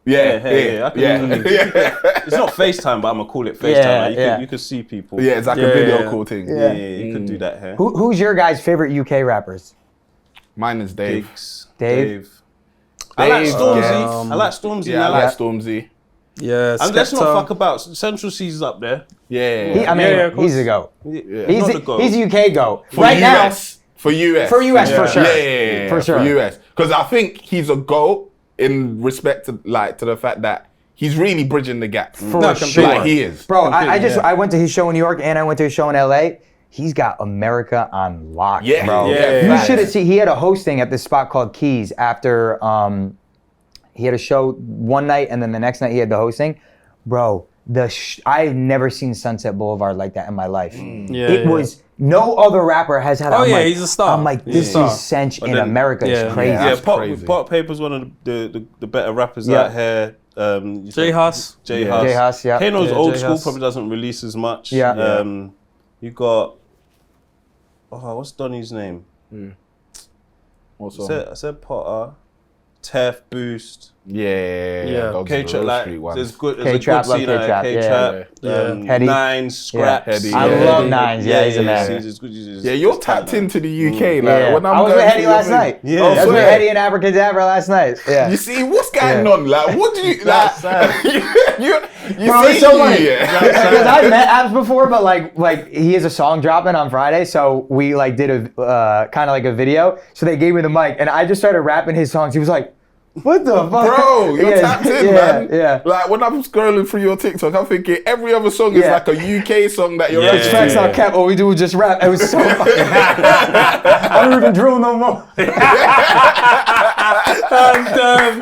Yeah. It's not FaceTime, but I'm gonna call it FaceTime. Like, you can see people. Yeah, it's like a video call thing. Yeah, you can do that here. Who's your guys' favorite UK rappers? Mine is Dave. Dave. I like Stormzy. I like Stormzy. Yeah, I like Stormzy. Yeah, And let's not fuck about. Central C's up there. Yeah. He's a GOAT. He's He's a UK GOAT. For Right US. For US. For US, for sure. Yeah. For sure. For US. Because I think he's a GOAT in respect to the fact that he's really bridging the gap. For sure. Like he is. Bro, I went to his show in New York and I went to his show in LA. He's got America on lock, bro. You should have seen. He had a hosting at this spot called Keys after he had a show one night and then the next night he had the hosting. Bro, I've never seen Sunset Boulevard like that in my life. It was no other rapper has had. He's a star. I'm like, this is Sench in America. It's crazy. Yeah, Pot Paper's one of the better rappers out here. J Hus. J Hus, yeah. Kano's old school, J-Hus. probably doesn't release as much. Yeah. You got what's Donny's name? I said Potter, Tef, Boost. Yeah. K-Trap, like, there's good K-Trap, love scene, K-Trap, K-Trap, Headie. Nines, Scraps. Headie, I love Nines. Yeah, he's a man. Yeah, you're tapped into the UK. Like, Yeah. when I was with Headie last night. Yeah. I was with Headie and Abracadabra last night. Yeah. You see, what's going on? Like, what do you like? you Bro, see, it's so funny because I've met Abs before, but like he has a song dropping on Friday, so we like did a kind of like a video. So they gave me the mic, and I just started rapping his songs. He was like, "What the fuck, bro? You're tapped in, man." Yeah. Like when I'm scrolling through your TikTok, I'm thinking every other song is like a UK song that you're It's tracks on cap. All we do is just rap. It was so funny. I don't even drill no more. I'm done.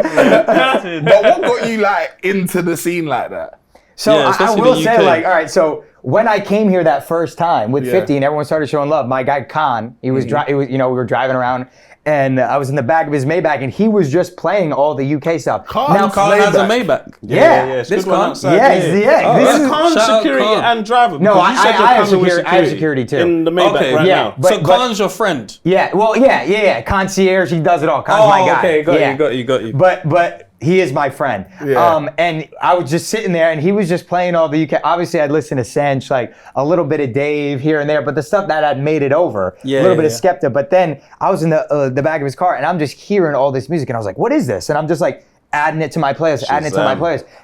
But what got you like into the scene like that? So I especially will the say, UK. like, all right, so when I came here that first time with 50 and everyone started showing love, my guy Khan, he was, we were driving around and I was in the back of his Maybach and he was just playing all the UK stuff. Khan has a Maybach. Yeah. It's This good one Khan? outside. This is Khan's Shout out security Khan. and driver. No, because you said you're I have coming with security. I have security too. In the Maybach right now. But, So Khan's your friend. Yeah, well, yeah. Concierge, he does it all. Khan's my guy. Okay, got you. But he is my friend. Yeah. And I was just sitting there and he was just playing all the UK. Obviously, I'd listen to Sench, like a little bit of Dave here and there, but the stuff that had made it over, a little bit of Skepta. But then I was in the back of his car and I'm just hearing all this music and I was like, what is this? And I'm just like adding it to my playlist,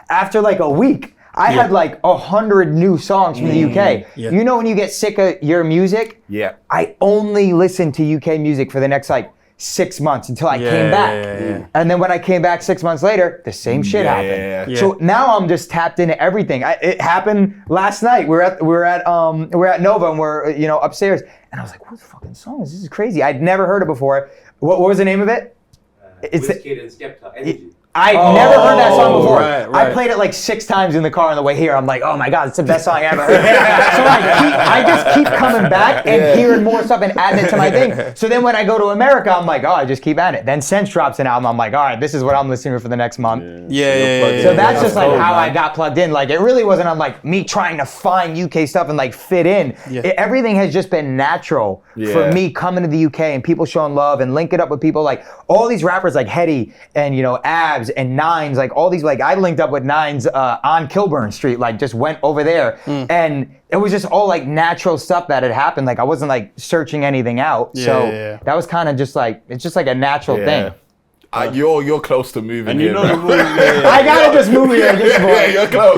After like a week, I had like 100 new songs from the UK. Yeah. You know when you get sick of your music? Yeah. I only listened to UK music for the next like 6 months until I came back. And then when I came back 6 months later, the same shit happened. So now I'm just tapped into everything. It happened last night. We're at Nova and we're upstairs. And I was like, what fucking song is this? This is crazy. I'd never heard it before. What was the name of it? It's Wizkid and Skepta, Energy. I never heard that song before. Right. I played it like 6 times in the car on the way here. I'm like, oh my God, it's the best song I ever heard. So I just keep coming back and hearing more stuff and adding it to my thing. So then when I go to America, I'm like, oh, I just keep adding it. Then Sense drops an album. I'm like, all right, this is what I'm listening to for the next month. So that's just like how I got plugged in. Like it really wasn't on like me trying to find UK stuff and like fit in. Everything has just been natural for me coming to the UK and people showing love and linking up with people like all these rappers like Headie and Abs and Nines, like all these, like I linked up with Nines on Kilburn Street, like just went over there and it was just all like natural stuff that had happened. Like I wasn't like searching anything out. That was kind of just like, it's just like a natural thing. You're close to moving And here, you know bro. the rule, I gotta just move here and get some Yeah, you're close.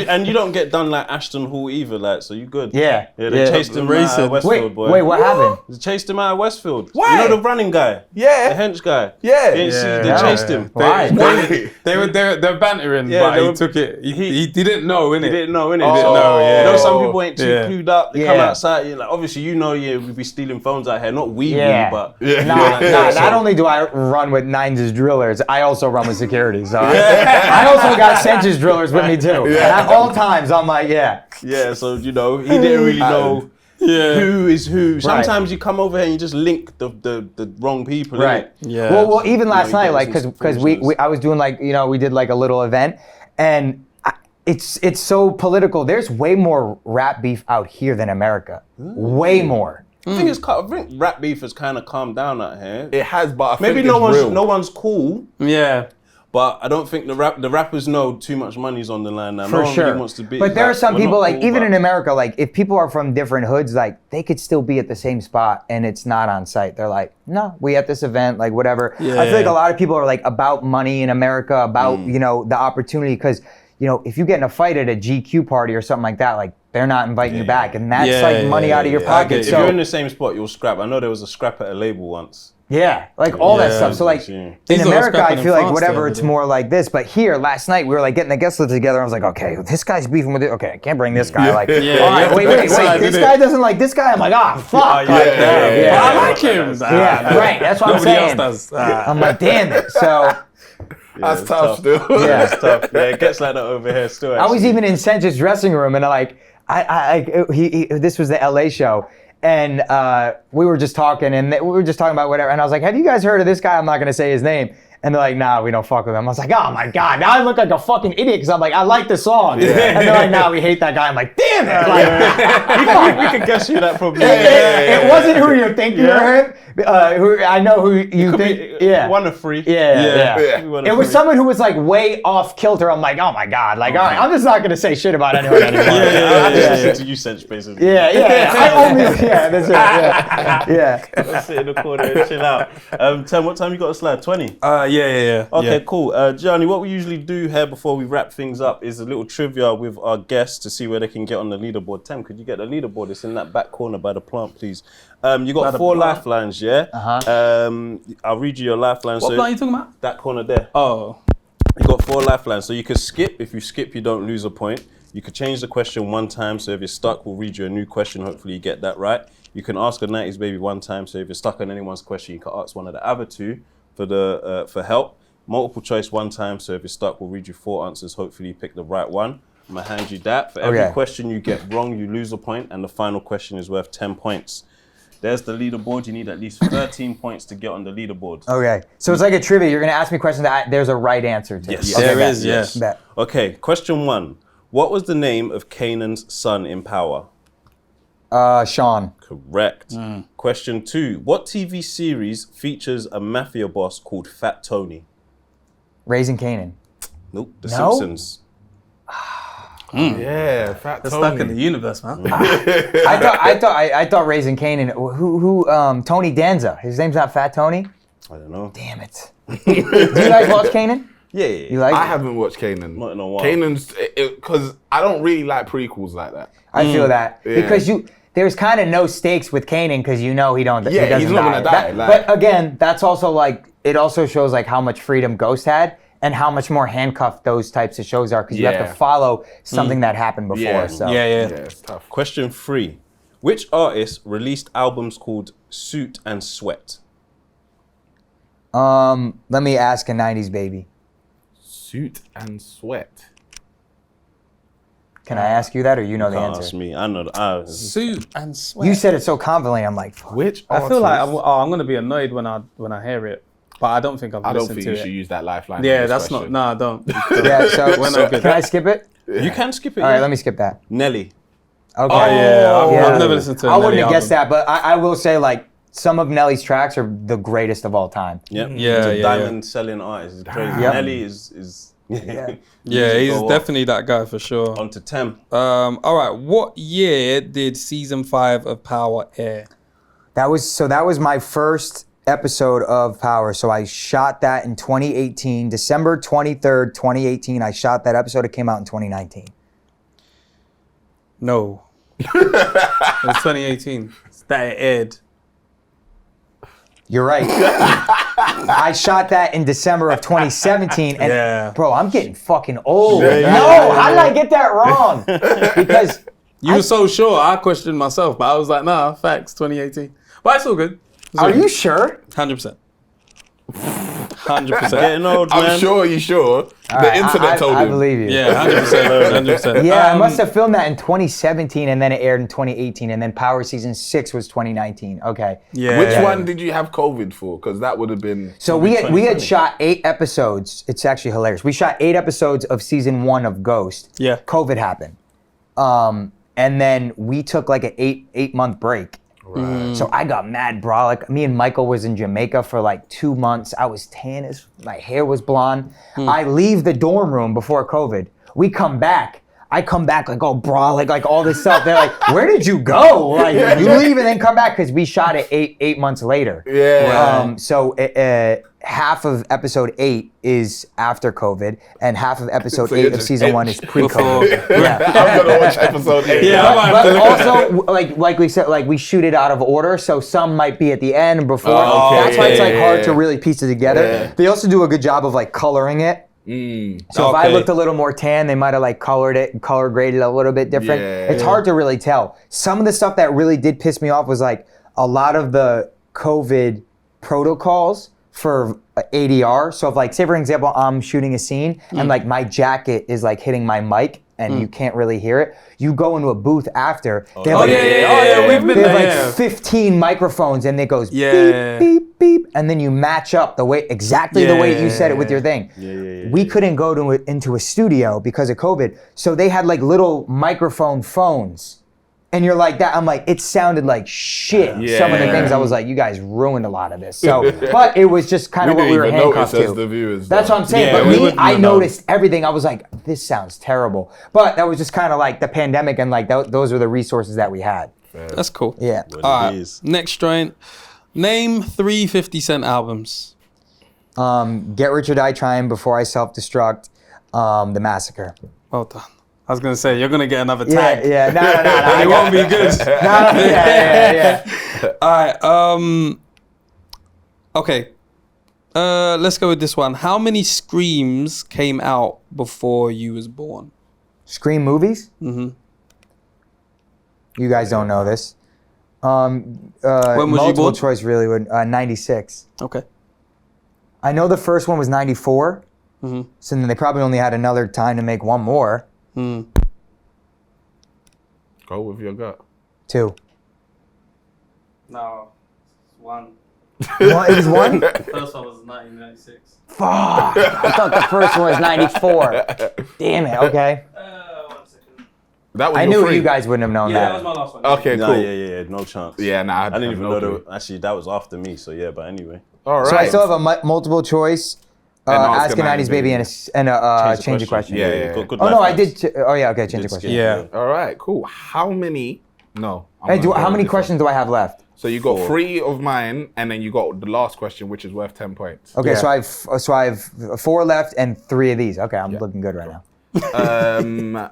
and you don't get done like Ashton Hall either, like so you good. Yeah. They chased him out of Westfield, boy. Wait, what happened? They chased him out of Westfield. Why? You know the running guy? Yeah. The hench guy. Yeah. They chased him. Why? They're bantering, Yeah, but they he took it. He didn't know, innit? He didn't know, innit? He didn't know, yeah. You know, some people ain't too clued up. They come Yeah. outside, you're like, obviously, we be stealing phones out here. Not we, but... Not only do I run with Nines' drillers, I also run with security. So I also got Sench's drillers with me too. And at all times, I'm like, Yeah, so, he didn't really know who is who. Sometimes you come over here and you just link the wrong people. Right. Innit? Yeah. Well, even last night, like, because foolishness. I was doing like, we did like a little event, and it's so political. There's way more rap beef out here than America. Way more. I think rap beef has kind of calmed down out here. It has, but I think Maybe it's no real. one's cool. Yeah. But I don't think the rappers know too much money's on the line now. For no one sure. really wants to be. But there are some we're people, not like, cool, even but- in America, like, if people are from different hoods, like, they could still be at the same spot and it's not on site. They're like, no, we at this event, like, whatever. I feel like a lot of people are, like, about money in America, about, the opportunity. Because, if you get in a fight at a GQ party or something like that, like, they're not inviting you back. And that's, like, money out of your pocket. If So, you're in the same spot, you'll scrap. I know there was a scrap at a label once. yeah, like all that stuff. So like Yeah. in These are America, scrapping I in feel like France whatever, the other it's day. more like this. But here, last night, we were like getting the guest list together. I was like, okay, this guy's beefing with it. Okay, I can't bring this guy. Like, all you right, have to wait, pick a side, this innit? guy doesn't like this guy. I'm like, fuck. yeah, Like, yeah. I like him. Yeah, right. That's what Nobody I'm saying. else does. I'm like, damn it. So That's it's tough still. yeah. It's tough. Yeah, it gets like that over here still. I was actually. even in Sench's dressing room, and this was the LA show, and we were just talking, and we were just talking about whatever, and I was like, have you guys heard of this guy? I'm not gonna say his name. And they're like, nah, we don't fuck with him. I was like, oh my God, now I look like a fucking idiot because I'm like, I like the song. And they're like, nah, we hate that guy. I'm like, damn it. Like, we could guess who that probably it wasn't who you think you heard. Who I know who you think. Yeah. One of three. Yeah. One It of was three. someone who was like way off kilter. I'm like, oh my God. Like, all right, I'm just not gonna say shit about anyone anymore. I just listen to you, Sench, basically. Yeah. I only, that's it. Yeah. Let's sit in the corner and chill out. Tim, what time you got to slide? 20? Yeah. Okay, cool. Gianni, what we usually do here before we wrap things up is a little trivia with our guests to see where they can get on the leaderboard. Tim, could you get the leaderboard? It's in that back corner by the plant, please. You got 4 lifelines, yeah? I'll read you your lifelines. What So plant are you talking about? that corner there. Oh. You got 4 lifelines, so you can skip. If you skip, you don't lose a point. You could change the question 1 time, so if you're stuck, we'll read you a new question. Hopefully you get that right. You can ask a 90s baby 1 time, so if you're stuck on anyone's question, you can ask one of the other 2 for help. Multiple choice 1 time, so if you're stuck, we'll read you 4 answers. Hopefully you pick the right one. I'm gonna hand you that. For every question you get wrong, you lose a point, and the final question is worth 10 points. There's the leaderboard. You need at least 13 points to get on the leaderboard. Okay. So it's like a trivia. You're gonna ask me questions that there's a right answer to. Yes. Okay, There bet. is, yes. Bet. Okay, question 1. What was the name of Kanan's son in Power? Sean. Correct. Question 2. What TV series features a mafia boss called Fat Tony? Raising Canaan. Nope. The No? Simpsons. Yeah, Fat They're Tony. stuck in the universe, man. I thought Raising Canaan. Who? Tony Danza. His name's not Fat Tony. I don't know. Damn it. Do you guys watch Canaan? Yeah. You like? I it? haven't watched Kanan. Not in a while. Kanan's because I don't really like prequels like that. I feel that Yeah. because there's kind of no stakes with Canaan because he don't. Yeah, he doesn't he's not gonna die, like- but again, that's also like it also shows like how much freedom Ghost had and how much more handcuffed those types of shows are because you have Yeah. to follow something that happened before. Yeah. So Yeah. It's tough. Question 3. Which artist released albums called Suit and Sweat? let me ask a '90s baby. Suit and Sweat. Can I ask you that or you know the Can't answer? ask me. I know. Suit and sweat. You said it so confidently. I'm like, fuck. Which I feel like artist? I'm gonna be annoyed when I hear it, but I don't think I've I don't listened think to you it. should use that lifeline. Yeah, in this that's question. not. No, I don't. Yeah. So, We're not good. can I skip it? You can skip it. All right, let me skip that. Nelly. Okay. Oh yeah, I've never listened to. I wouldn't have Nelly guessed album. that, but I will say like some of Nelly's tracks are the greatest of all time. Yep. Yeah, He's a yeah, diamond selling artist. It's crazy. Yep. Nelly is Yeah. Yeah, he's Go on. definitely that guy for sure. On to Tem. All right, what year did season 5 of Power air? That was my first episode of Power. So I shot that in 2018, December 23rd, 2018. I shot that episode. It came out in 2019. No, it was 2018. That it aired. You're right. I shot that in December of 2017. And Yeah. bro, I'm getting fucking old. Yeah, yeah, No, yeah, how did I get that wrong? Because You were so sure. I questioned myself, but I was like, nah, facts. 2018. But it's all good. It's all are good. you sure? 100%. 100%. Getting old, man. I'm sure you sure. The internet told I him. believe you. Yeah, 100%. 100%. Yeah, I must have filmed that in 2017 and then it aired in 2018 and then Power Season 6 was 2019. Okay. Yeah. Which one did you have COVID for? Because that would have been. So we had shot 8 episodes. It's actually hilarious. We shot 8 episodes of season 1 of Ghost. Yeah. COVID happened. And then we took like an 8-month break. Right. So I got mad brolic. Me and Michael was in Jamaica for like 2 months. I was tan as my hair was blonde. I leave the dorm room before COVID. We come back. I come back like all brolic, like all this stuff. They're like, "Where did you go? Like you leave and then come back?" Because we shot it 8 months later. Yeah. So half of episode 8 is after COVID, and half of episode So 8 you're of just season 1 is pre-COVID. Yeah. I'm gonna watch episode 8. Yeah, I might have to But look at also, like we said, like we shoot it out of order, so some might be at the end before. Oh, okay. That's why it's like Yeah, hard yeah, to yeah. really piece it together. Yeah. They also do a good job of like coloring it. So if I Okay. looked a little more tan, they might have like colored it and color graded a little bit different. Yeah. It's hard to really tell. Some of the stuff that really did piss me off was like a lot of the COVID protocols for ADR. So if like, say for example, I'm shooting a scene and like my jacket is like hitting my mic and you can't really hear it, you go into a booth after. They have, Oh, like, yeah, we've been they have there. like 15 microphones and it goes Yeah. beep, beep, beep, and then you match up the way exactly the way you said it with your thing. We couldn't go into a studio because of COVID, so they had like little microphone phones. And you're like that. I'm like, it sounded like shit. Some of the Yeah. things I was like, you guys ruined a lot of this. So, but it was just kind of what didn't we were even handcuffed notice as to. the viewers. That's though. what I'm saying. Yeah, but we me, wouldn't I have known. noticed everything. I was like, this sounds terrible. But that was just kind of like the pandemic, and like those were the resources that we had. That's cool. Yeah. All it right. is. Next joint. Name 3 50 Cent albums. Get Rich or Die Trying, Before I Self-Destruct, The Massacre. Well done. I was gonna say you're gonna get another Yeah, tag. yeah. No. It won't be good. Yeah. All right. Okay. Let's go with this one. How many Screams came out before you was born? Scream movies? Mm-hmm. You guys don't know this. When was you multiple born? choice really would 96. Okay. I know the first one was 94. Mm-hmm. So then they probably only had another time to make one more. Go with your gut. 2. No, one. It was 1? First one was 1996. Fuck. I thought the first one was 94. Damn it. Okay. 1 second. That was I your knew free. you guys wouldn't have known Yeah, that that. was my last one. Okay, No, cool. yeah, no chance. Yeah, nah. I didn't even no know clue. actually that was after me. So yeah, but anyway. All right. So I still have a multiple choice, Ask Ask a a 90s Baby, and a change the question. Yeah. Good Oh, life, no, I guys. did. Oh, yeah, okay, change the Did question. skip, Yeah. All right, cool. How many? No. I'm Hey, gonna go how with many this questions do I have left? one. So you got 4. 3 of mine, and then you got the last question, which is worth 10 points. Okay, Yeah. so I have 4 left and 3 of these. Okay, I'm looking good right now.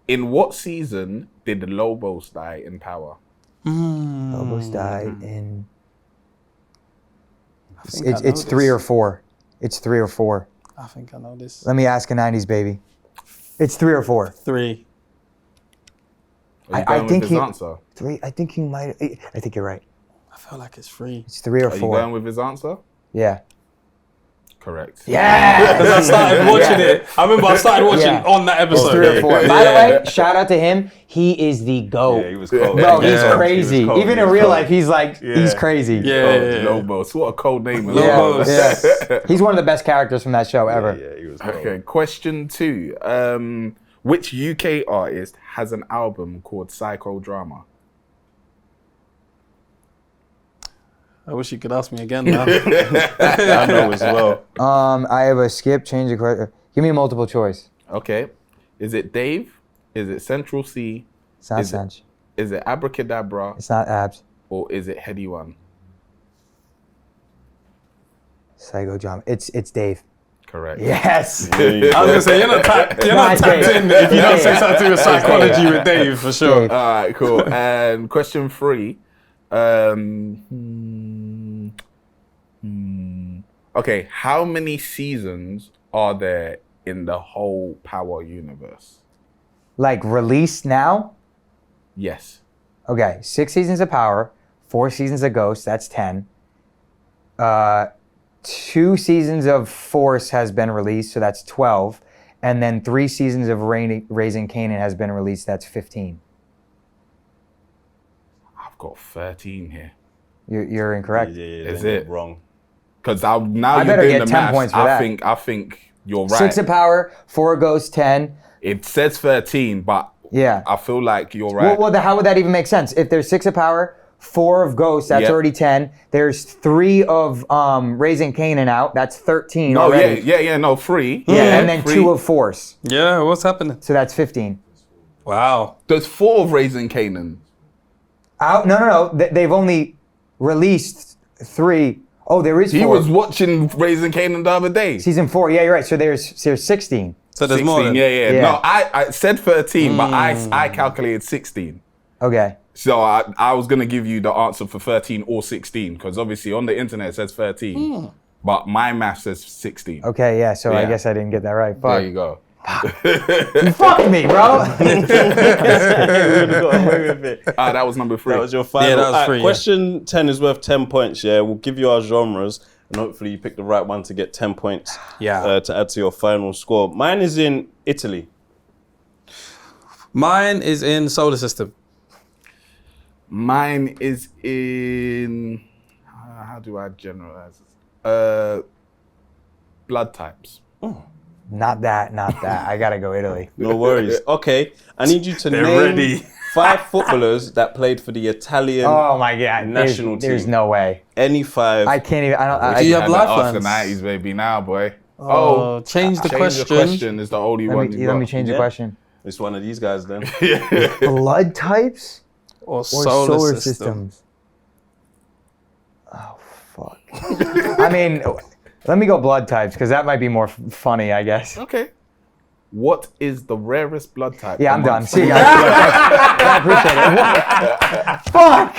In what season did the Lobos die in Power? Lobos died in. think I know It's 3 this. or 4. It's 3 or 4. I think I know this. Let me ask a 90s Baby. It's 3 or 4. 3. Are you I going think with his he- answer? 3. I think you might. I think you're right. I feel like it's 3. It's 3 or Are you 4. going with his answer? Yeah. Correct. Yeah. Because I started watching it. I remember I started watching Yeah. on that episode. 3 or 4. By the way, shout out to him. He is the GOAT. Yeah, he was cold. Bro, he's Yeah. crazy. He was cold. Even He in was real cold. life, he's like, he's crazy. Yeah. Lobos. What a cold name. as Yeah, well. Lobos. yeah. He's one of the best characters from that show ever. Yeah, he was cold. Okay, question 2. Which UK artist has an album called Psychodrama? I wish you could ask me again now. I know as well. I have a skip, change the question. Give me a multiple choice. Okay. Is it Dave? Is it Central C? It's not Is it- Sanch. Is it Abracadabra? It's not Abs. Or is it Headie One? Psycho Drama. It's Dave. Correct. Yes. I was gonna say you're not tapped in if you don't say something to do with psychology with Dave for sure. Dave. All right, cool. And question 3. Okay, how many seasons are there in the whole Power universe? Like released now? Yes. Okay, 6 seasons of Power, 4 seasons of Ghost. That's 10. 2 2 seasons of Force has been released, so that's 12. And then 3 seasons of Raising Kanan has been released, that's 15. I've got 13 here. You're incorrect. Is then it? you're wrong? Because now I you're better doing get the 10 maths. points for I that. think you're right. 6 of Power, 4 of Ghost, 10. It says 13, but Yeah. I feel like you're right. Well, how would that even make sense? If there's 6 of Power, 4 of Ghost, that's Yep. already 10. There's 3 of Raising Kanan out, that's 13 no, already. no, 3. Yeah, and then 2 of Force, Yeah, what's happening? so that's 15. Wow. There's 4 of Raising Kanan. Out? No. They've only released 3. Oh, there is 4. He was watching Raising Kanan the other day. Season 4. Yeah, you're right. So there's 16. So there's 16, more than Yeah. No, I said 13, but I calculated 16. Okay. So I was going to give you the answer for 13 or 16, because obviously on the internet it says 13. But my math says 16. Okay. Yeah. So I Yeah. guess I didn't get that right. There Fuck. you go. You fucked me, bro. That was number 3. That was your final. Yeah, that was Alright, 3, yeah. Question 10 is worth 10 points, yeah? We'll give you our genres, and hopefully you pick the right one to get 10 points Yeah. to add to your final score. Mine is in Italy. Mine is in solar system. Mine is in, how do I generalize this? Blood types. Not that. I gotta go Italy. No worries. Okay, I need you to name ready. 5 footballers that played for the Italian Oh my God. national There's team. no way. Any 5. I can't even. I don't. Do you I, have Oscar lifelines? 90s, baby, now, boy. Change the Change question. the question is the only one you let got. me change the Yeah. question. It's one of these guys then. Blood types Or or solar, solar system. systems? Oh fuck. I mean, let me go blood types because that might be more funny, I guess. Okay. What is the rarest blood type? Yeah, I'm done. amongst- See you guys. I appreciate it. Fuck!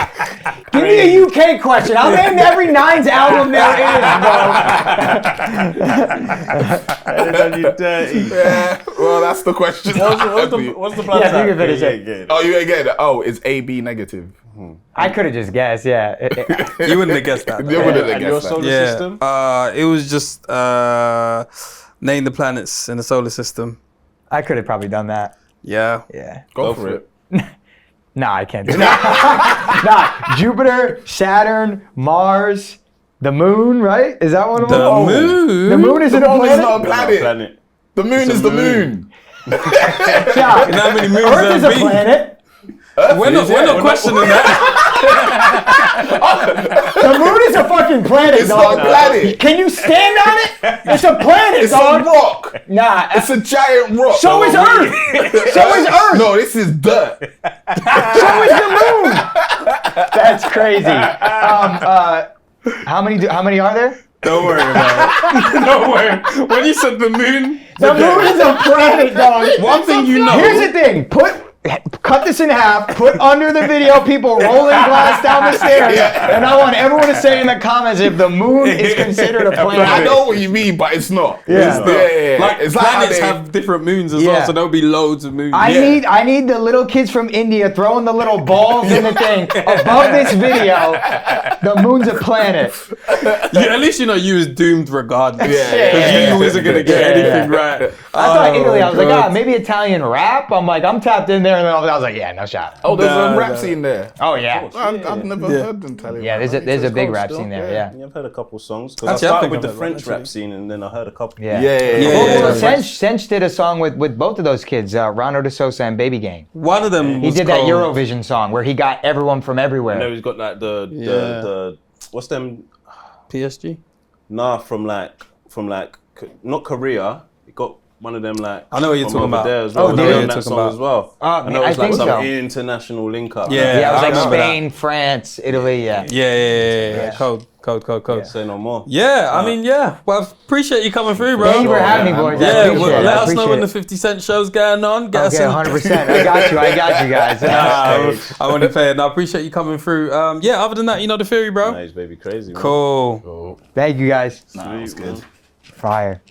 Give me a UK question. I'll name every Nines album there is, bro. You dirty. Yeah, well, that's the question. What's the blood Yeah, type? you can finish Yeah, it. yeah, yeah. Oh, you ain't getting it. Oh, it's AB negative. I could have just guessed, yeah. You wouldn't have guessed that. You though. wouldn't have And your guessed that. solar Yeah. system? It was just name the planets in the solar system. I could have probably done that. Yeah. Yeah. Go for it. Nah, I can't do that. Nah, Jupiter, Saturn, Mars, the moon, right? Is that one of them? The moon? The moon is an The moon is planet? not a planet. Planet. The moon It's a is the moon. moon. Yeah. You know how many moons Earth is a there be? planet. We're not questioning that. The moon is a fucking planet, It's dog. not a planet. Can you stand on it? It's a planet, It's dog. a rock. Nah. It's a giant rock. So is Earth. So is Earth. No, this is dirt. So is the moon. That's crazy. How many are there? Don't worry about it. Don't worry. When you said the moon, The moon is a planet, dog. one thing you know. Here's the thing. Cut this in half, put under the video people rolling glass down the stairs, and I want everyone to say in the comments if the moon is considered a planet. I know what you mean, but it's not. Yeah. Yeah. Like It's like how planets they- have different moons as Yeah. well, so there'll be loads of moons. I need the little kids from India throwing the little balls in the thing above this video. The moon's a planet. At least you know you was doomed regardless. Yeah. Because you wasn't gonna get anything right. I thought Italy. I was like, God. maybe Italian rap. I'm like, I'm tapped in there, and then I was like, yeah, no shot. Oh, there's Nah, a rap nah. scene there. Oh yeah. I've never heard them tell you. Yeah, there's a big rap scene there. Yeah. I've heard a couple songs. 'Cause Actually, I I started think with I've the heard French one, rap actually. scene, and then I heard a couple. Yeah. Yeah. Well, Yeah. Sench did a song with both of those kids, Rano de Sosa and Baby Gang. One of them He was did that called- Eurovision song where he got everyone from I know everywhere. he's got like the what's them? PSG. Nah, from not Korea. He got one of them like. I know what you're from talking over about. there as well. Oh, I did know you? that You're talking song about- as well. I know I it's like think some so. international link up. Yeah. Yeah, it was I like remember Spain, France, Italy. Yeah. Yeah. Code. Say no more. Yeah, I mean, yeah. Well, appreciate you coming through, bro. Thank you for having me, boys. I Yeah, appreciate well, it. let I us know when the appreciate 50 Cent show's going on. Get us Okay, in. 100%. I got you guys. I want to play it. I appreciate you coming through. Yeah, other than that, you know the theory, bro. Nice, baby, crazy. Man. Cool. Thank you guys. Sweet, man. Fire.